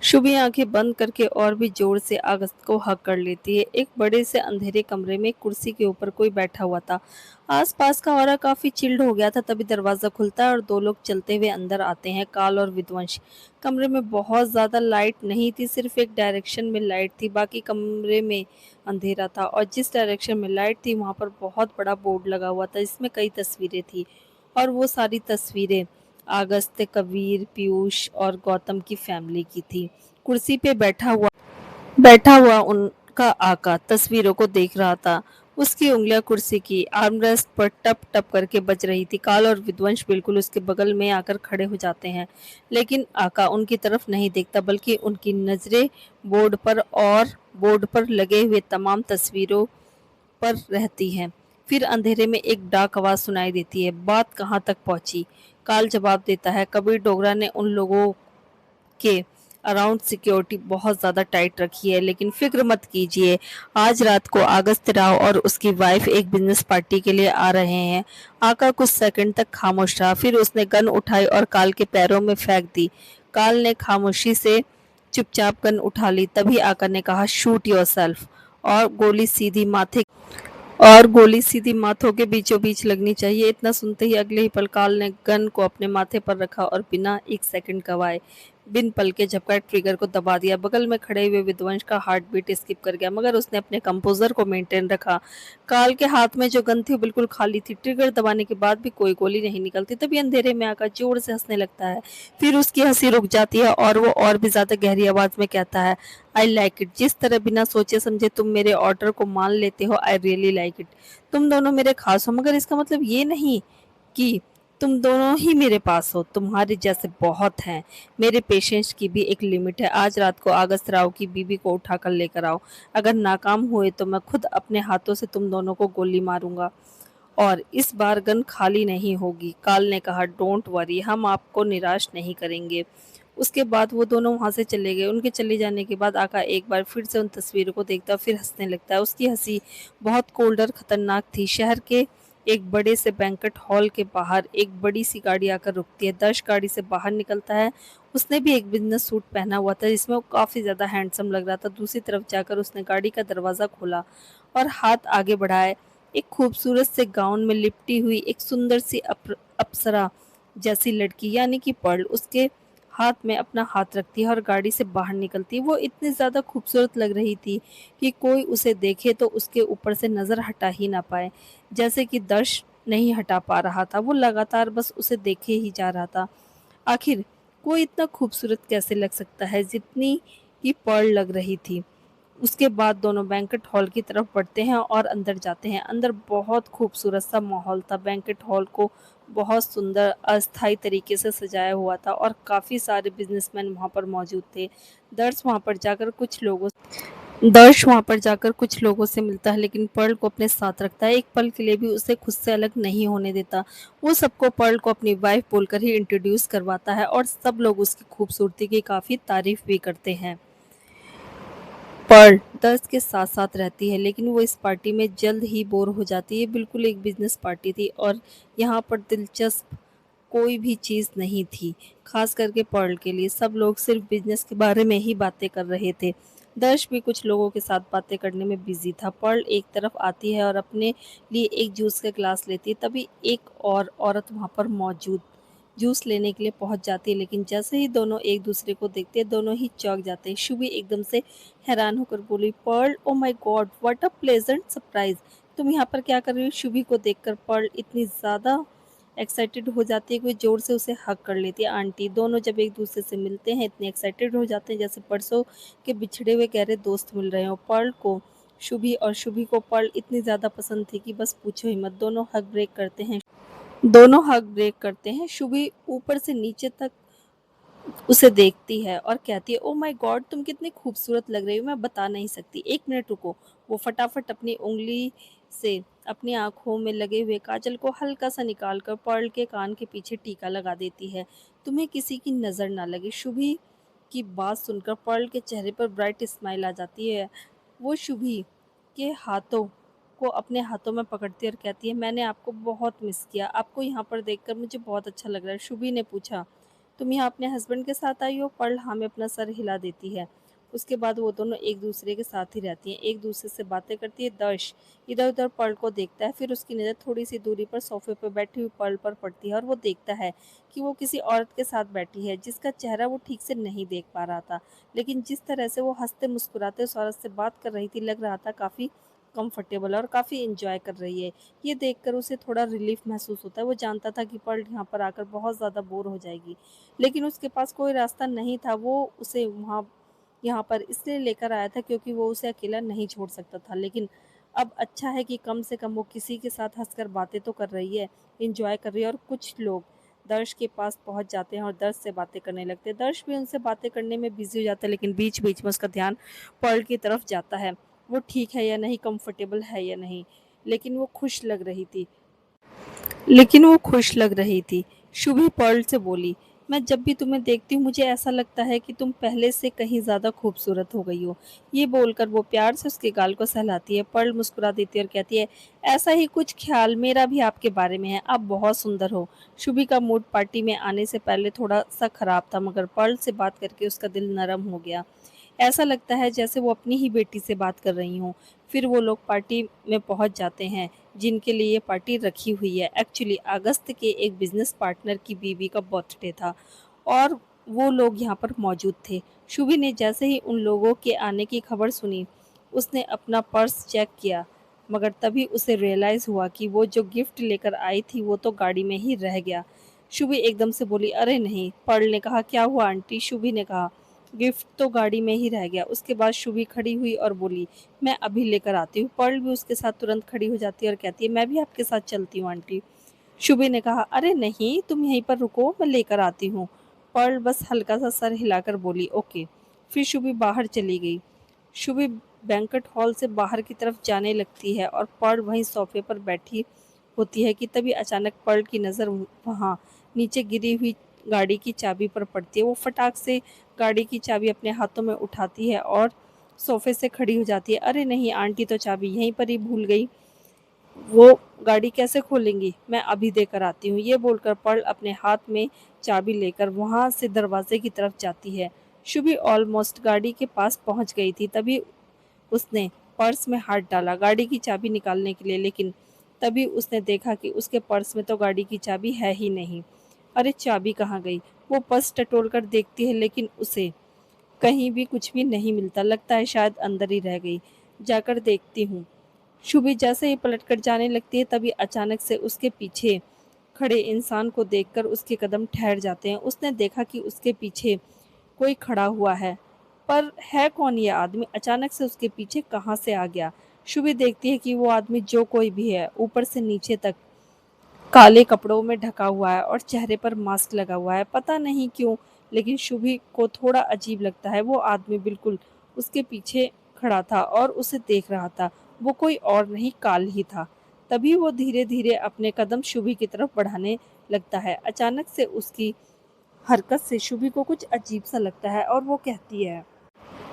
शुभी आंखें बंद करके और भी जोर से अगस्त को हक कर लेती है। एक बड़े से अंधेरे कमरे में एक कुर्सी के ऊपर कोई बैठा हुआ था। आसपास का ऑरा काफी चिल्ड हो गया था। तभी दरवाजा खुलता है और 2 लोग चलते हुए अंदर आते हैं, काल और विध्वंस। कमरे में बहुत ज्यादा लाइट नहीं थी, सिर्फ एक डायरेक्शन में लाइट थी। बाकी कमरे में अंधेरा था और जिस डायरेक्शन में लाइट थी वहां पर बहुत बड़ा बोर्ड लगा हुआ था जिसमें कई तस्वीरें थी और वो सारी तस्वीरें अगस्त, कबीर, पीयूष और गौतम की फैमिली की थी। कुर्सी पे बैठा हुआ उनका आका तस्वीरों को देख रहा था। उसकी उंगलियां कुर्सी की आर्मरेस्ट पर टप टप करके बज रही थी। काल और विध्वंस बिल्कुल उसके बगल में आकर खड़े हो जाते हैं, लेकिन आका उनकी तरफ नहीं देखता, बल्कि उनकी नजरें बोर्ड पर लगे हुए तमाम तस्वीरों पर रहती हैं। फिर अंधेरे में एक डाक आवाज सुनाई देती है, बात कहाँ तक पहुंची? काल जवाब देता है, कबीर डोगरा ने उन लोगों के अराउंड सिक्योरिटी बहुत ज़्यादा टाइट रखी है, लेकिन फ़िक्र मत कीजिए, आज रात को अगस्त राव और उसकी वाइफ एक बिज़नेस पार्टी के लिए आ रहे हैं। आका कुछ सेकंड तक खामोश रहा, फिर उसने गन उठाई और काल के पैरों में फेंक दी। काल ने खामोशी से चुपचाप गन उठा ली, तभी आका ने कहा, शूट योरसेल्फ। और गोली सीधी माथे और गोली सीधी माथों के बीचों बीच लगनी चाहिए। इतना सुनते ही अगले ही पल काल ने गन को अपने माथे पर रखा और बिना एक सेकंड गवाए बिन पल के झपकाए ट्रिगर को दबा दिया। बगल में खड़े हुए विध्वंस का हार्ट बीट स्किप कर गया, मगर उसने अपने कंपोजर को मेंटेन रखा। काल के हाथ में जो गन थी वो बिल्कुल खाली थी। ट्रिगर दबाने के बाद भी कोई गोली नहीं निकलती। तभी अंधेरे में आकर जोर से हंसने लगता है, फिर उसकी हंसी रुक जाती है और वो और भी ज्यादा गहरी आवाज में कहता है, आई लाइक इट। जिस तरह बिना सोचे समझे तुम मेरे ऑर्डर को मान लेते हो, आई रियली लाइक इट। तुम दोनों मेरे खास हो, मगर इसका मतलब ये नहीं कि तुम दोनों ही मेरे पास हो। तुम्हारे जैसे बहुत हैं। मेरे पेशेंस की भी एक लिमिट है। आज रात को अगस्त राव की बीबी को उठाकर लेकर आओ। अगर नाकाम हुए तो मैं खुद अपने हाथों से तुम दोनों को गोली मारूंगा और इस बार गन खाली नहीं होगी। काल ने कहा, डोंट वरी, हम आपको निराश नहीं करेंगे। उसके बाद वो दोनों वहां से चले गए। उनके चले जाने के बाद आका एक बार फिर से उन तस्वीरों को देखता, फिर हंसने लगता है। उसकी हंसी बहुत कोल्ड और खतरनाक थी। शहर के एक बड़े से बैंक्वेट हॉल के बाहर एक बड़ी सी गाड़ी आकर रुकती है। दर्श गाड़ी से बाहर निकलता है। उसने भी एक बिजनेस सूट पहना हुआ था, जिसमें वो काफी ज्यादा हैंडसम लग रहा था। दूसरी तरफ जाकर उसने गाड़ी का दरवाजा खोला और हाथ आगे बढ़ाए। एक खूबसूरत से गाउन में लिपटी हुई एक सुंदर सी अप्सरा जैसी लड़की, यानी कि पर्ल, उसके हाथ में अपना हाथ रखती है और गाड़ी से बाहर निकलती है। वो इतनी ज़्यादा खूबसूरत लग रही थी कि कोई उसे देखे तो उसके ऊपर से नज़र हटा ही ना पाए। जैसे कि दर्श नहीं हटा पा रहा था, वो लगातार बस उसे देखे ही जा रहा था। आखिर कोई इतना खूबसूरत कैसे लग सकता है जितनी कि पर्ल लग रही थी। उसके बाद दोनों बैंक्वेट हॉल की तरफ बढ़ते हैं और अंदर जाते हैं। अंदर बहुत खूबसूरत सा माहौल था। बैंक्वेट हॉल को बहुत सुंदर अस्थायी तरीके से सजाया हुआ था और काफ़ी सारे बिजनेसमैन वहाँ पर मौजूद थे। दर्श वहाँ पर जाकर कुछ लोगों दर्श वहाँ पर जाकर कुछ लोगों से मिलता है, लेकिन पर्ल को अपने साथ रखता है। एक पल के लिए भी उसे खुद से अलग नहीं होने देता। वो सबको पर्ल को अपनी वाइफ बोलकर ही इंट्रोड्यूस करवाता है और सब लोग उसकी खूबसूरती की काफ़ी तारीफ भी करते हैं। पर्ल दर्श के साथ साथ रहती है, लेकिन वो इस पार्टी में जल्द ही बोर हो जाती है। बिल्कुल एक बिजनेस पार्टी थी और यहाँ पर दिलचस्प कोई भी चीज़ नहीं थी। खास करके पर्ल के लिए सब लोग सिर्फ बिजनेस के बारे में ही बातें कर रहे थे। दर्श भी कुछ लोगों के साथ बातें करने में बिजी था। पर्ल एक तरफ आती है और अपने लिए एक जूस का ग्लास लेती है। तभी एक और औरत वहाँ पर मौजूद जूस लेने के लिए पहुंच जाती है, लेकिन जैसे ही दोनों एक दूसरे को देखते हैं, दोनों ही चौंक जाते हैं। शुभी एकदम से हैरान होकर बोली, Pearl, oh my God, what a pleasant surprise. तुम यहाँ पर क्या कर रही हो? शुभी को देखकर पर्ल इतनी ज़्यादा एक्साइटेड हो जाती है कि वो जोर से उसे हग कर लेती है। आंटी दोनों जब एक दूसरे से मिलते हैं इतने एक्साइटेड हो जाते हैं जैसे परसों के बिछड़े हुए गहरे दोस्त मिल रहे हो। पर्ल को शुभी और शुभी को पर्ल इतनी ज़्यादा पसंद थी कि बस पूछो ही मत। दोनों हग ब्रेक करते हैं। शुभी ऊपर से नीचे तक उसे देखती है और कहती है, ओ माय गॉड, तुम कितनी खूबसूरत लग रही हो, मैं बता नहीं सकती। एक मिनट रुको। वो फटाफट अपनी उंगली से अपनी आंखों में लगे हुए काजल को हल्का सा निकाल कर पर्ल के कान के पीछे टीका लगा देती है। तुम्हें किसी की नजर ना लगे। शुभी की बात सुनकर पर्ल के चेहरे पर ब्राइट स्माइल आ जाती है। वो शुभी के हाथों को अपने हाथों में पकड़ती है और कहती है, मैंने आपको बहुत मिस किया। आपको यहाँ पर देखकर मुझे बहुत अच्छा लग रहा है। शुभी ने पूछा, तुम यहाँ अपने हस्बैंड के साथ आई हो? पर्ल हाँ में अपना सर हिला देती है। उसके बाद वो दोनों एक दूसरे के साथ ही रहती हैं, एक दूसरे से बातें करती है। दर्श इधर उधर पर्ल को देखता है, फिर उसकी नज़र थोड़ी सी दूरी पर सोफे पर बैठी हुई पर्ल पर पड़ती है और वो देखता है कि वो किसी औरत के साथ बैठी है जिसका चेहरा वो ठीक से नहीं देख पा रहा था, लेकिन जिस तरह से वो हंसते मुस्कुराते उस औरत से बात कर रही थी, लग रहा था काफ़ी कंफर्टेबल और काफ़ी इंजॉय कर रही है। ये देखकर उसे थोड़ा रिलीफ महसूस होता है। वो जानता था कि पर्ल यहाँ पर आकर बहुत ज़्यादा बोर हो जाएगी, लेकिन उसके पास कोई रास्ता नहीं था। वो उसे वहाँ यहाँ पर इसलिए लेकर आया था क्योंकि वो उसे अकेला नहीं छोड़ सकता था। लेकिन अब अच्छा है कि कम से कम वो किसी के साथ हंसकर बातें तो कर रही है, इंजॉय कर रही है। और कुछ लोग दर्श के पास पहुंच जाते हैं और दर्श से बातें करने लगते हैं। दर्श भी उनसे बातें करने में बिजी हो जाता है, लेकिन बीच बीच में उसका ध्यान पर्ल की तरफ जाता है। वो ठीक है या नहीं, कंफर्टेबल है या नहीं, लेकिन वो खुश लग रही थी। शुभी पर्ल से बोली, मैं जब भी तुम्हें देखती हूँ मुझे ऐसा लगता है कि तुम पहले से कहीं ज़्यादा खूबसूरत हो गई हो। ये बोलकर वो प्यार से उसके गाल को सहलाती है। पर्ल मुस्कुरा देती है और कहती है, ऐसा ही कुछ ख्याल मेरा भी आपके बारे में है। आप बहुत सुंदर हो। शुभी का मूड पार्टी में आने से पहले थोड़ा-सा खराब था, मगर पर्ल से बात करके उसका दिल नरम हो गया। ऐसा लगता है जैसे वो अपनी ही बेटी से बात कर रही हों। फिर वो लोग पार्टी में पहुंच जाते हैं, जिनके लिए ये पार्टी रखी हुई है। एक्चुअली अगस्त के एक बिजनेस पार्टनर की बीवी का बर्थडे था और वो लोग यहाँ पर मौजूद थे। शुभी ने जैसे ही उन लोगों के आने की खबर सुनी, उसने अपना पर्स चेक किया, मगर तभी उसे रियलाइज़ हुआ कि वो जो गिफ्ट लेकर आई थी वो तो गाड़ी में ही रह गया। शुभी एकदम से बोली, अरे नहीं। पर्ल ने कहा, क्या हुआ आंटी? शुभी ने कहा, गिफ्ट तो गाड़ी में ही रह गया। उसके बाद शुभी खड़ी हुई और बोली, मैं अभी लेकर आती हूँ। पर्ल भी उसके साथ तुरंत खड़ी हो जाती है और कहती है, मैं भी आपके साथ चलती हूँ आंटी। शुभी ने कहा, अरे नहीं, तुम यहीं पर रुको, मैं लेकर आती हूँ। पर्ल बस हल्का सा सर हिलाकर बोली, ओके। फिर शुभी बाहर चली गई। शुभी बैंक्वेट हॉल से बाहर की तरफ जाने लगती है और पर्ल वहीं सोफे पर बैठी होती है कि तभी अचानक पर्ल की नज़र वहाँ नीचे गिरी हुई गाड़ी की चाबी पर पड़ती है। वो फटाक से गाड़ी की चाबी अपने हाथों में उठाती है और सोफे से खड़ी हो जाती है। अरे नहीं, आंटी तो चाबी यहीं पर ही भूल गई। वो गाड़ी कैसे खोलेंगी? मैं अभी देकर आती हूँ। ये बोलकर पर्ल अपने हाथ में चाबी लेकर वहाँ से दरवाजे की तरफ जाती है। शुभी ऑलमोस्ट गाड़ी के पास पहुँच गई थी, तभी उसने पर्स में हाथ डाला गाड़ी की चाबी निकालने के लिए, लेकिन तभी उसने देखा कि उसके पर्स में तो गाड़ी की चाबी है ही नहीं। अरे चाबी कहाँ गई? वो पर्स टटोल कर देखती है, लेकिन उसे कहीं भी कुछ भी नहीं मिलता। लगता है शायद अंदर ही रह गई। जाकर देखती हूँ। शुभी जैसे ही पलटकर जाने लगती है, तभी अचानक से उसके पीछे खड़े इंसान को देखकर उसके कदम ठहर जाते हैं। उसने देखा कि उसके पीछे कोई खड़ा हुआ है, पर है कौन ये आदमी? अचानक से उसके पीछे कहाँ से आ गया? शुभी देखती है कि वो आदमी जो कोई भी है, ऊपर से नीचे तक काले कपड़ों में ढका हुआ है और चेहरे पर मास्क लगा हुआ है। पता नहीं क्यों, लेकिन शुभी को थोड़ा अजीब लगता है। वो आदमी बिल्कुल उसके पीछे खड़ा था और उसे देख रहा था। वो कोई और नहीं, काल ही था। तभी वो धीरे धीरे अपने कदम शुभी की तरफ बढ़ाने लगता है। अचानक से उसकी हरकत से शुभी को कुछ अजीब सा लगता है और वो कहती है,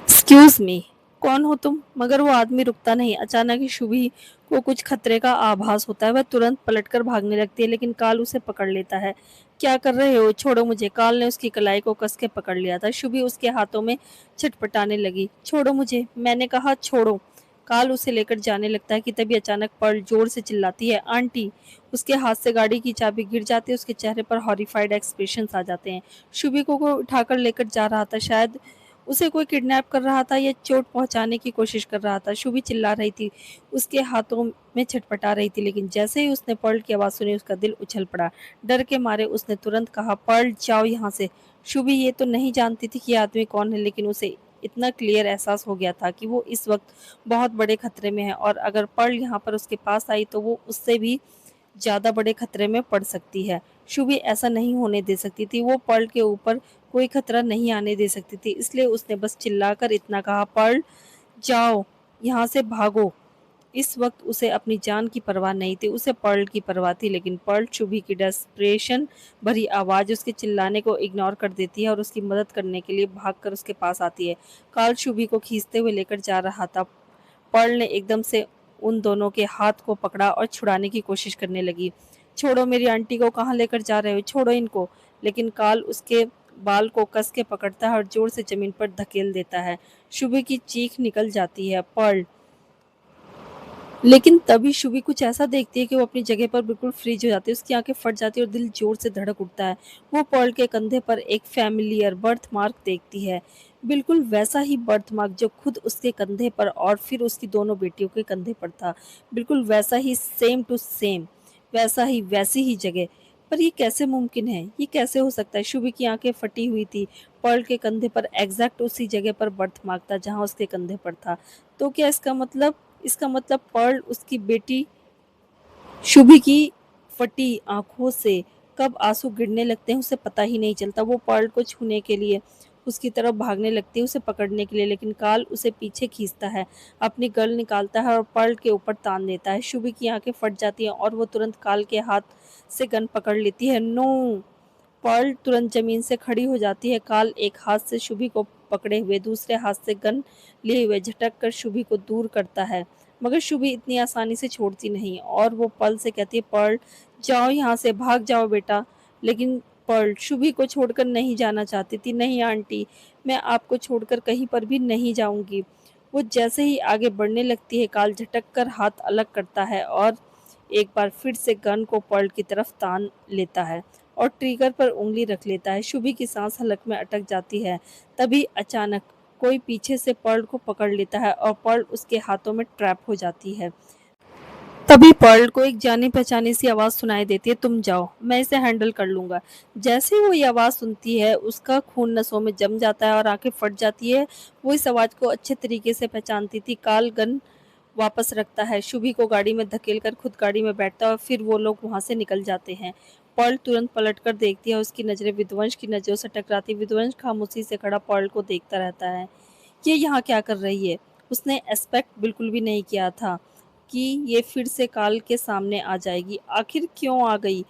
एक्सक्यूज मी, कौन हो तुम? मगर वो आदमी रुकता नहीं। अचानक ही शुभी को कुछ खतरे का आभास होता है। वह तुरंत पलटकर भागने लगती है, लेकिन काल उसे पकड़ लेता है। क्या कर रहे हो? छोड़ो मुझे। काल ने उसकी कलाई को कस के पकड़ लिया था। शुभी उसके हाथों में छटपटाने लगी। छोड़ो मुझे, मैंने कहा छोड़ो। काल उसे लेकर जाने लगता है कि तभी अचानक पर्ल जोर से चिल्लाती है, आंटी। उसके हाथ से गाड़ी की चाबी गिर जाती है। उसके चेहरे पर हॉरिफाइड एक्सप्रेशन आ जाते हैं। शुभी को कोई उठाकर लेकर जा रहा था। शायद उसे कोई किडनैप कर रहा था या चोट पहुंचाने की कोशिश कर रहा था। शुभी चिल्ला रही थी, उसके हाथों में छटपटा रही थी, लेकिन जैसे ही उसने पर्ल की आवाज़ सुनी उसका दिल उछल पड़ा। डर के मारे उसने तुरंत कहा, पर्ल जाओ यहाँ से। शुभी ये तो नहीं जानती थी कि ये आदमी कौन है, लेकिन उसे इतना क्लियर एहसास हो गया था कि वो इस वक्त बहुत बड़े खतरे में है और अगर पर्ल यहाँ पर उसके पास आई तो वो उससे भी ज़्यादा बड़े खतरे में पड़ सकती है। शुभी ऐसा नहीं होने दे सकती थी। वो पर्ल के ऊपर कोई खतरा नहीं आने दे सकती थी। इसलिए उसने बस चिल्लाकर इतना कहा, पर्ल जाओ, यहाँ से भागो। इस वक्त उसे अपनी जान की परवाह नहीं थी, उसे पर्ल की परवाह थी, लेकिन पर्ल शुभी की डेस्परेशन भरी आवाज़ उसके चिल्लाने को इग्नोर कर देती है और उसकी मदद करने के लिए भागकर उसके पास आती है। कार्ल शुभी को खींचते हुए लेकर जा रहा था। पर्ल ने एकदम से उन दोनों के हाथ को पकड़ा और छुड़ाने की कोशिश करने लगी। छोड़ो, मेरी आंटी को कहाँ लेकर जा रहे हो? छोड़ो इनको। लेकिन कार्ल उसके बाल को कस के पकड़ता है और जोर से जमीन पर धकेल देता है। शुभी की चीख निकल जाती है। पर्ल लेकिन तभी शुभी कुछ ऐसा देखती है कि वो अपनी जगह पर बिल्कुल फ्रीज हो जाती है। उसकी आंखें फट जाती है और दिल जोर से धड़क उठता है। वो पर्ल के कंधे पर एक फैमिलियर बर्थ मार्क देखती है, बिल्कुल वैसा ही बर्थ मार्क जो खुद उसके कंधे पर और फिर उसकी दोनों बेटियों के कंधे पर था। बिल्कुल वैसा ही, सेम टू सेम, वैसा ही, वैसी ही जगह। पर ये कैसे मुमकिन है? ये कैसे हो सकता है? शुभी की आंखें फटी हुई थी। पर्ल के कंधे पर एग्जैक्ट उसी जगह पर बर्थ मार्क था जहां उसके कंधे पर था। तो क्या इसका मतलब पर्ल उसकी बेटी शुभी की फटी आंखों से कब आंसू गिरने लगते हैं उसे पता ही नहीं चलता। वो पर्ल को छूने के लिए उसकी तरफ भागने लगती है, उसे पकड़ने के लिए, लेकिन कार्ल उसे पीछे खींचता है, अपनी गल निकालता है और पर्ल के ऊपर तान देता है। शुभी की आंखें फट जाती हैं और वो तुरंत कार्ल के हाथ से गन पकड़ लेती है। नो! पर्ल तुरंत जमीन से खड़ी हो जाती है। काल एक हाथ से शुभी को पकड़े हुए दूसरे हाथ से गन लिए हुए झटक कर शुभी को दूर करता है, मगर शुभी इतनी आसानी से छोड़ती नहीं और वो पर्ल से कहती है, पर्ल जाओ यहाँ से, भाग जाओ बेटा। लेकिन पर्ल शुभी को छोड़कर नहीं जाना चाहती थी। नहीं आंटी, मैं आपको छोड़कर कहीं पर भी नहीं जाऊंगी। वो जैसे ही आगे बढ़ने लगती है, काल झटक कर हाथ अलग करता है और एक बार फिर से गन को पर्ल की तरफ तान लेता है और ट्रिगर पर उंगली रख लेता है। शुभी की सांस हलक में अटक जाती है। तभी अचानक कोई पीछे से पर्ल को पकड़ लेता है और पर्ल उसके हाथों में ट्रैप हो जाती है। तभी पर्ल को एक जानी पहचानी सी आवाज सुनाई देती है, तुम जाओ, मैं इसे हैंडल कर लूंगा। जैसे ही वो ये आवाज सुनती है, उसका खून नसों में जम जाता है और आंखें फट जाती है। वो इस आवाज को अच्छे तरीके से पहचानती थी। काल गन वापस रखता है, शुभी को गाड़ी में धकेलकर खुद गाड़ी में बैठता है और फिर वो लोग वहां से निकल जाते हैं। पर्ल तुरंत पलटकर देखती है, उसकी नजरें विध्वंस की नजरों से टकराती। विध्वंस खामोशी से खड़ा पर्ल को देखता रहता है। ये यहाँ क्या कर रही है? उसने एक्सपेक्ट बिल्कुल भी नहीं किया था कि ये फिर से काल के सामने आ जाएगी। आखिर क्यों आ गई?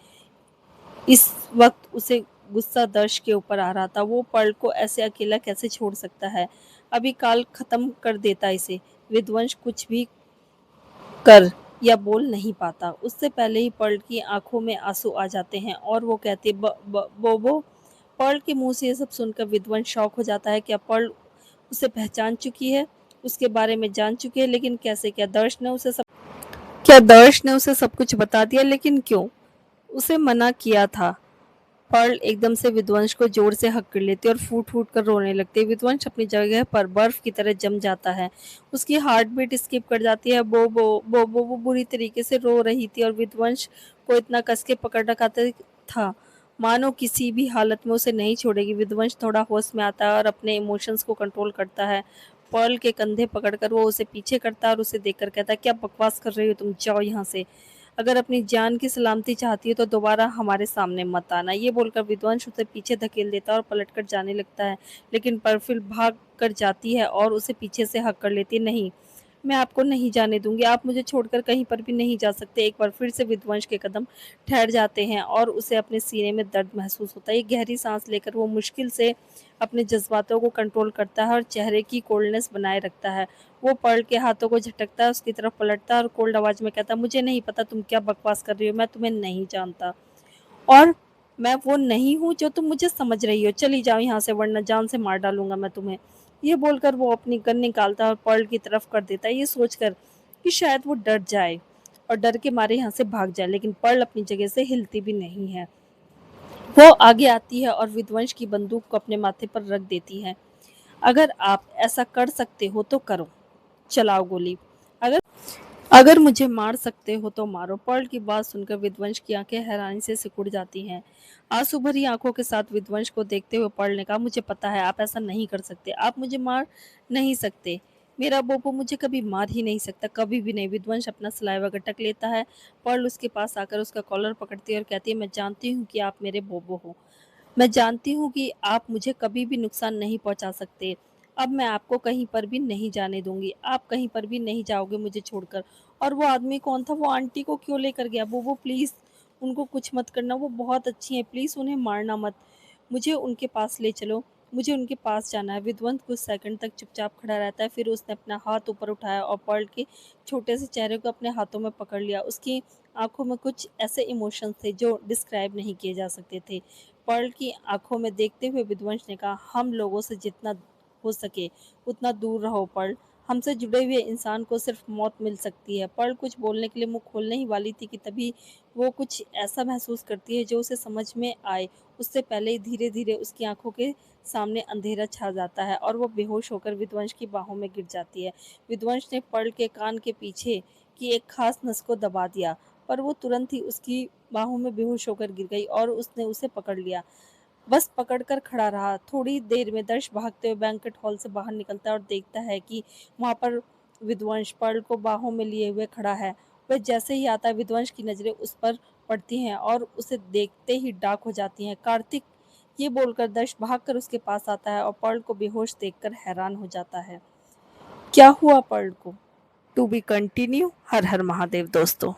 इस वक्त उसे गुस्सा दर्श के ऊपर आ रहा था। वो पर्ल को ऐसे अकेला कैसे छोड़ सकता है? अभी काल खत्म कर देता इसे। विध्वंस कुछ भी कर या बोल नहीं पाता। उससे पहले ही पर्ल की आंखों में आंसू आ जाते हैं और वो कहती बोबो। पर्ल के मुंह से ये सब सुनकर विद्वान शॉक हो जाता है। क्या पर्ल उसे पहचान चुकी है? उसके बारे में जान चुकी है, लेकिन कैसे? क्या दर्श ने उसे सब कुछ बता दिया? लेकिन क्यों? उसे मना किया था। पर्ल एकदम से विध्वंस को जोर से हक कर लेती है और फूट फूट कर रोने लगती है। विध्वंस अपनी जगह पर बर्फ की तरह जम जाता है। उसकी हार्ट बीट स्किप कर जाती है। वो बुरी तरीके से रो रही थी और विध्वंस को इतना कस के पकड़ रखा था मानो किसी भी हालत में उसे नहीं छोड़ेगी। विध्वंस थोड़ा होश में आता है और अपने इमोशंस को कंट्रोल करता है। पर्ल के कंधे पकड़कर वो उसे पीछे करता है और उसे देखकर कहता है, क्या बकवास कर रही हो तुम, जाओ यहाँ से। अगर अपनी जान की सलामती चाहती है तो दोबारा हमारे सामने मत आना। ये बोलकर विध्वंस उसे पीछे धकेल देता है और पलटकर जाने लगता है, लेकिन परफिल भाग कर जाती है और उसे पीछे से हक कर लेती है। नहीं, मैं आपको नहीं जाने दूंगी, आप मुझे छोड़कर कहीं पर भी नहीं जा सकते। एक बार फिर से विध्वंस के कदम ठहर जाते हैं और उसे अपने सीने में दर्द महसूस होता है। एक गहरी सांस लेकर वो मुश्किल से अपने जज्बातों को कंट्रोल करता है और चेहरे की कोल्डनेस बनाए रखता है। वो पर्ल के हाथों को झटकता है, उसकी तरफ पलटता है और कोल्ड आवाज में कहता है, मुझे नहीं पता तुम क्या बकवास कर रही हो, मैं तुम्हें नहीं जानता और मैं वो नहीं हूँ जो तुम मुझे समझ रही हो। चली जाओ यहाँ से, वरना जान से मार डालूंगा मैं तुम्हें। ये बोलकर वो अपनी गन निकालता है और पर्ल की तरफ कर देता है, ये सोचकर कि शायद वो डर जाए और डर के मारे यहाँ से भाग जाए। लेकिन पर्ल अपनी जगह से हिलती भी नहीं है। वो आगे आती है और विध्वंस की बंदूक को अपने माथे पर रख देती है। अगर आप ऐसा कर सकते हो तो करो, चलाओ गोली। अगर अगर मुझे मार सकते हो तो मारो। पर्ल की बात सुनकर विध्वंस की आंखें हैरानी से सिकुड़ जाती हैं। आंसू भरी आंखों के साथ विध्वंस को देखते हुए पर्ल ने कहा, मुझे पता है आप ऐसा नहीं कर सकते, आप मुझे मार नहीं सकते। मेरा बोबो मुझे कभी मार ही नहीं सकता, कभी भी नहीं। विध्वंस अपना सलाइवा गटक लेता है। पर्ल उसके पास आकर उसका कॉलर पकड़ती है और कहती है, मैं जानती हूँ कि आप मेरे बोबो हो, मैं जानती हूँ कि आप मुझे कभी भी नुकसान नहीं पहुंचा सकते। अब मैं आपको कहीं पर भी नहीं जाने दूंगी, आप कहीं पर भी नहीं जाओगे मुझे छोड़कर। और वो आदमी कौन था? वो आंटी को क्यों लेकर गया? वो प्लीज उनको कुछ मत करना, वो बहुत अच्छी हैं, प्लीज उन्हें मारना मत, मुझे उनके पास ले चलो, मुझे उनके पास जाना है। विध्वंस कुछ सेकंड तक चुपचाप खड़ा रहता है, फिर उसने अपना हाथ ऊपर उठाया और पर्ल के छोटे से चेहरे को अपने हाथों में पकड़ लिया। उसकी आंखों में कुछ ऐसे इमोशंस थे जो डिस्क्राइब नहीं किए जा सकते थे। पर्ल की आंखों में देखते हुए विध्वंस ने कहा, हम लोगों से जितना हो सके उतना दूर रहो पर्ल, हमसे जुड़े हुए इंसान को सिर्फ मौत मिल सकती है। पर्ल कुछ बोलने के लिए मुंह खोलने ही वाली थी कि तभी वो कुछ ऐसा महसूस करती है जो उसे समझ में आए। उससे पहले ही धीरे धीरे उसकी आंखों के सामने अंधेरा छा जाता है और वो बेहोश होकर विध्वंस की बाहों में गिर जाती है। विध्वंस ने पर्ल के कान के पीछे की एक खास नस को दबा दिया, पर वो तुरंत ही उसकी बाहों में बेहोश होकर गिर गई और उसने उसे पकड़ लिया। बस पकड़कर खड़ा रहा। थोड़ी देर में दर्श भागते हुए बैंक्वेट हॉल से बाहर निकलता है और देखता है कि वहां पर विध्वंस पर्ल को बाहों में लिए हुए खड़ा है। वह जैसे ही आता है, विध्वंस की नजरें उस पर पड़ती हैं और उसे देखते ही डाक हो जाती हैं। कार्तिक, ये बोलकर दर्श भागकर उसके पास आता है और पर्ल को बेहोश देखकर हैरान हो जाता है। क्या हुआ पर्ल को? To be continue. हर हर महादेव दोस्तों।